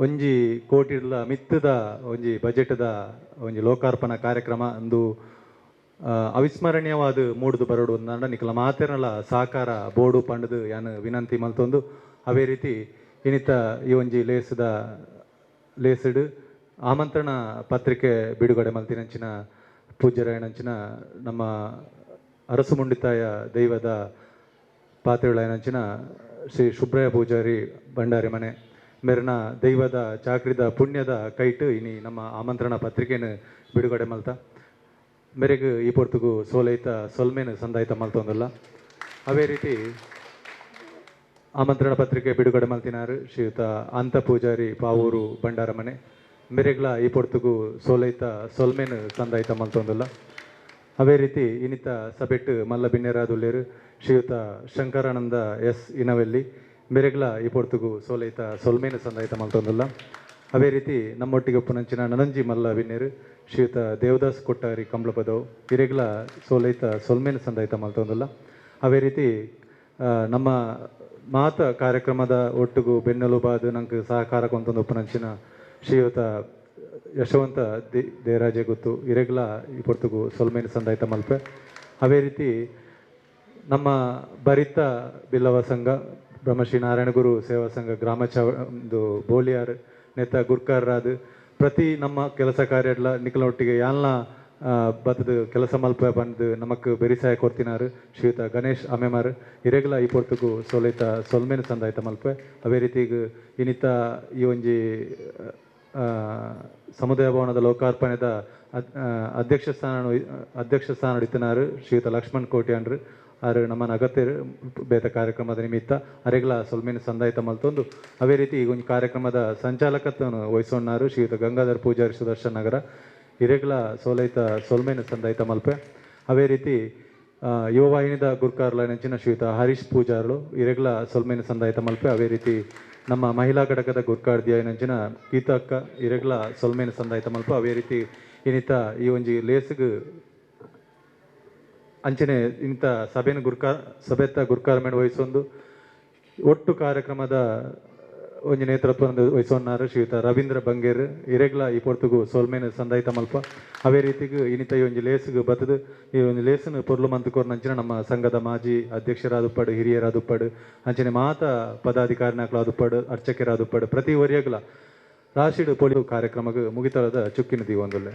ಒಂಜಿ ಕೋಟಿಡ್ಲ ಮಿತ್ತದ ಒಂಜಿ ಬಜೆಟ್ದ ಒಂಜಿ ಲೋಕಾರ್ಪಣಾ ಕಾರ್ಯಕ್ರಮ ಅಂದು ಅವಿಸ್ಮರಣೀಯವಾದ ಮೂಡುದು ಬರೋಡು ಅಂದ ನಿಖಲ ಮಾತೆರಲ ಸಾಕಾರ ಬೋರ್ಡು ಪಂಡದು ಯಾನ್ ವಿನಂತಿ ಮಲ್ತೊಂದು ಅವೇ ರೀತಿ ಇನ್ನಿತ ಈ ಒಂಜಿ ಲೇಸಡು ಆಮಂತ್ರಣ ಪತ್ರಿಕೆ ಬಿಡುಗಡೆ ಮಲ್ತಿನಂಚಿನ ಪೂಜ್ಯರಾಯನಂಚಿನ ನಮ್ಮ ಅರಸು ಮುಂಡಿತಾಯ ದೈವದ ಪಾತ್ರೆಗಳಾಯನಂಚಿನ ಶ್ರೀ ಸುಬ್ರಯ್ಯ ಪೂಜಾರಿ ಭಂಡಾರಿ ಮನೆ ಮೇರಿನ ದೈವದ ಚಾಕ್ರಿದ ಪುಣ್ಯದ ಕೈಟು ಇನಿ ನಮ್ಮ ಆಮಂತ್ರಣ ಪತ್ರಿಕೆಯನ್ನು ಬಿಡುಗಡೆ ಮಲ್ತ ಮೇರೆಗೆ ಈ ಪೊರ್ತುಗು ಸೋಲೈತ ಸೊಲ್ಮೇನು ಸಂದಾಯ್ತ ಮಲ್ತೊಂದಲ್ಲ ಅವೇ ರೀತಿ ಆಮಂತ್ರಣ ಪತ್ರಿಕೆ ಬಿಡುಗಡೆ ಮಲ್ತಿನಾರು ಶ್ರೀಯುತ ಅಂತ ಪೂಜಾರಿ ಪಾವೂರು ಭಂಡಾರ ಮನೆ ಮೇರೆಗ್ಲ ಈ ಪೊರ್ತುಗು ಸೋಲೈತ ಸೊಲ್ಮೇನು ಸಂದಾಯ್ತ ಮಲ್ತೊಂದಲ್ಲ ಅವೇ ರೀತಿ ಇನ್ನಿತ ಸಬೆಟ್ಟು ಮಲ್ಲ ಬಿನ್ನೆರಾದುಲ್ಲೇರು ಶ್ರೀಯುತ ಶಂಕರಾನಂದ ಎಸ್ ಇನವೆಲ್ಲಿ ಮೇರೆಗ್ಲ ಈ ಪೊರ್ತುಗು ಸೋಲೈತ ಸೊಲ್ಮೇನು ಸಂದಾಯ್ತ ಮಲ್ತೊಂದಲ್ಲ ಅವೇ ರೀತಿ ನಮ್ಮೊಟ್ಟಿಗೆ ಉಪ್ಪುನಂಚಿನ ನನಂಜಿ ಮಲ್ಲ ಬಿನ್ನೇರು ಶ್ರೀಯುತ ದೇವದಾಸ್ ಕೊಟ್ಟಾರಿ ಕಂಬ್ಳಪದವು ಇರೆಗ್ಲ ಸೋಲೈತ ಸೊಲ್ಮೇನು ಸಂದಾಯ್ತ ಮಲ್ತೊಂದಲ್ಲ ಅವೇ ರೀತಿ ನಮ್ಮ ಮಾತ ಕಾರ್ಯಕ್ರಮದ ಒಟ್ಟಿಗೂ ಬೆನ್ನೆಲುಬಾದು ನಂಗೆ ಸಹಕಾರ ಕೊಂತೊಂದು ಉಪ್ಪುನಂಚಿನ ಶ್ರೀಯುತ ಯಶವಂತ ದೇರಾಜೆ ಗೊತ್ತು ಇರೆಗ್ಲ ಈ ಪೊರ್ತುಗು ಸೊಲ್ಮೇನು ಸಂದಾಯ್ತ ಮಲ್ಪೆ ಅವೇ ರೀತಿ ನಮ್ಮ ಬರಿತ ಬಿಲ್ಲವ ಸಂಘ ಬ್ರಹ್ಮಶ್ರೀ ನಾರಾಯಣ ಗುರು ಸೇವಾ ಸಂಘ ಗ್ರಾಮ ಒಂದು ಬೋಲಿಯಾರ್ ನೆತ್ತ ಗುರ್ಕಾರ್ರಾದ ಪ್ರತಿ ನಮ್ಮ ಕೆಲಸ ಕಾರ್ಯಡ್ಲ ನಿಖಲೊಟ್ಟಿಗೆ ಯಾಲ್ನ ಬತ್ತದು ಕೆಲಸ ಮಲ್ಪ ಬಂದು ನಮಕ್ ಬೆರಿಸಾಯ ಕೊರ್ತಿನಾರು ಶ್ರೀಯುತ ಗಣೇಶ್ ಅಮೆಮಾರ್ ಇರೆಗ್ಲ ಈ ಪೊರ್ತುಗು ಸೋಲೈತ ಸೊಲ್ಮೇನು ಸಂದಾಯ್ತ ಮಲ್ಪೆ ಅವೇ ರೀತಿ ಇನ್ನಿತ ಈ ಒಂಜಿ ಸಮುದಾಯ ಭವನದ ಲೋಕಾರ್ಪಣೆದ ಅಧ್ಯಕ್ಷ ಸ್ಥಾನ ಹಿಡಿತನಾರು ಶ್ರೀಯುತ ಲಕ್ಷ್ಮಣ್ ಕೋಟ್ಯಾನ್ರು ಆರು ನಮ್ಮನ ಅಗತ್ಯ ಬೇತ ಕಾರ್ಯಕ್ರಮದ ನಿಮಿತ್ತ ಅರೆಗ್ಲ ಸೊಲ್ಮೇನು ಸಂದಾಯ್ತ ಮಲ್ತೊಂದು ಅವೇ ರೀತಿ ಈಗ ಒಂದು ಕಾರ್ಯಕ್ರಮದ ಸಂಚಾಲಕತ್ವವನ್ನು ವಹಿಸೋಣ್ಣಾರು ಶ್ರೀಯುತ ಗಂಗಾಧರ್ ಪೂಜಾರಿ ಸುದರ್ಶನ್ ನಗರ ಇರೆಗ್ಲ ಸೋಲೈತ ಸೊಲ್ಮೇನು ಸಂದಾಯ್ತ ಮಲ್ಪೆ ಅವೇ ರೀತಿ ಯುವ ವಾಹಿನಿದ ಗುರ್ಕಾರ್ಲ ನೆಂಚಿನ ಶ್ರೀಯುತ ಹರೀಶ್ ಪೂಜಾರ್ಲು ಇರೆಗ್ಲ ಸೊಲ್ಮೇನು ಸಂದಾಯ್ತ ಮಲ್ಪೆ ಅವೇ ರೀತಿ ನಮ್ಮ ಮಹಿಳಾ ಘಟಕದ ಗುರ್ಕಾರ್ದಿಯ ನೆಂಚಿನ ಗೀತಕ್ಕ ಇರೆಗ್ಲ ಸೊಲ್ಮೇನು ಸಂದಾಯ್ತ ಮಲ್ಪೆ ಅವೇ ರೀತಿ ಇನ್ನಿತ ಈ ಒಂಜಿ ಲೇಸ್ಗ್ ಅಂಚನೆ ಇಂಥ ಸಭೆತ್ತ ಗುರ್ಕಾರ್ಮೆಂಟ್ ವಹಿಸೊಂದು ಒಟ್ಟು ಕಾರ್ಯಕ್ರಮದ ಒಂಜಿ ನೇತೃತ್ವವನ್ನು ವಹಿಸೋಣ್ಣಾರು ಶ್ರೀಯುತ ರವೀಂದ್ರ ಬಂಗೇರ್ ಇರೆಗ್ಲ ಈ ಪೊರ್ತುಗು ಸೋಲ್ಮೇನು ಸಂದಾಯ್ತ ಮಲ್ಪ ಅವೇ ರೀತಿಗೂ ಇನ್ನಿತ ಈ ಒಂಜಿ ಲೇಸ್ಗ್ ಬತ್ತದು ಈ ಒಂದು ಲೇಸನ್ನು ಪೊರ್ಲು ಮಂತುಕೋರ್ನ ಅಂಚಿನ ನಮ್ಮ ಸಂಘದ ಮಾಜಿ ಅಧ್ಯಕ್ಷರಾದುಪ್ಪಡು ಹಿರಿಯರಾದುಪ್ಪಡು ಅಂಚನೆ ಮಾತ ಪದಾಧಿಕಾರಿನಾಕ್ಲಾದುಪ್ಪಡು ಅರ್ಚಕರಾದುಪ್ಪಡು ಪ್ರತಿ ಒರಿಯಗ್ಲ ರಾಶಿಡು ಪೊಲಿ ಕಾರ್ಯಕ್ರಮಕ್ಕೆ ಮುಗಿತಳದ ಚುಕ್ಕಿನ ದೀವೊಂದುಲ್ಲೆ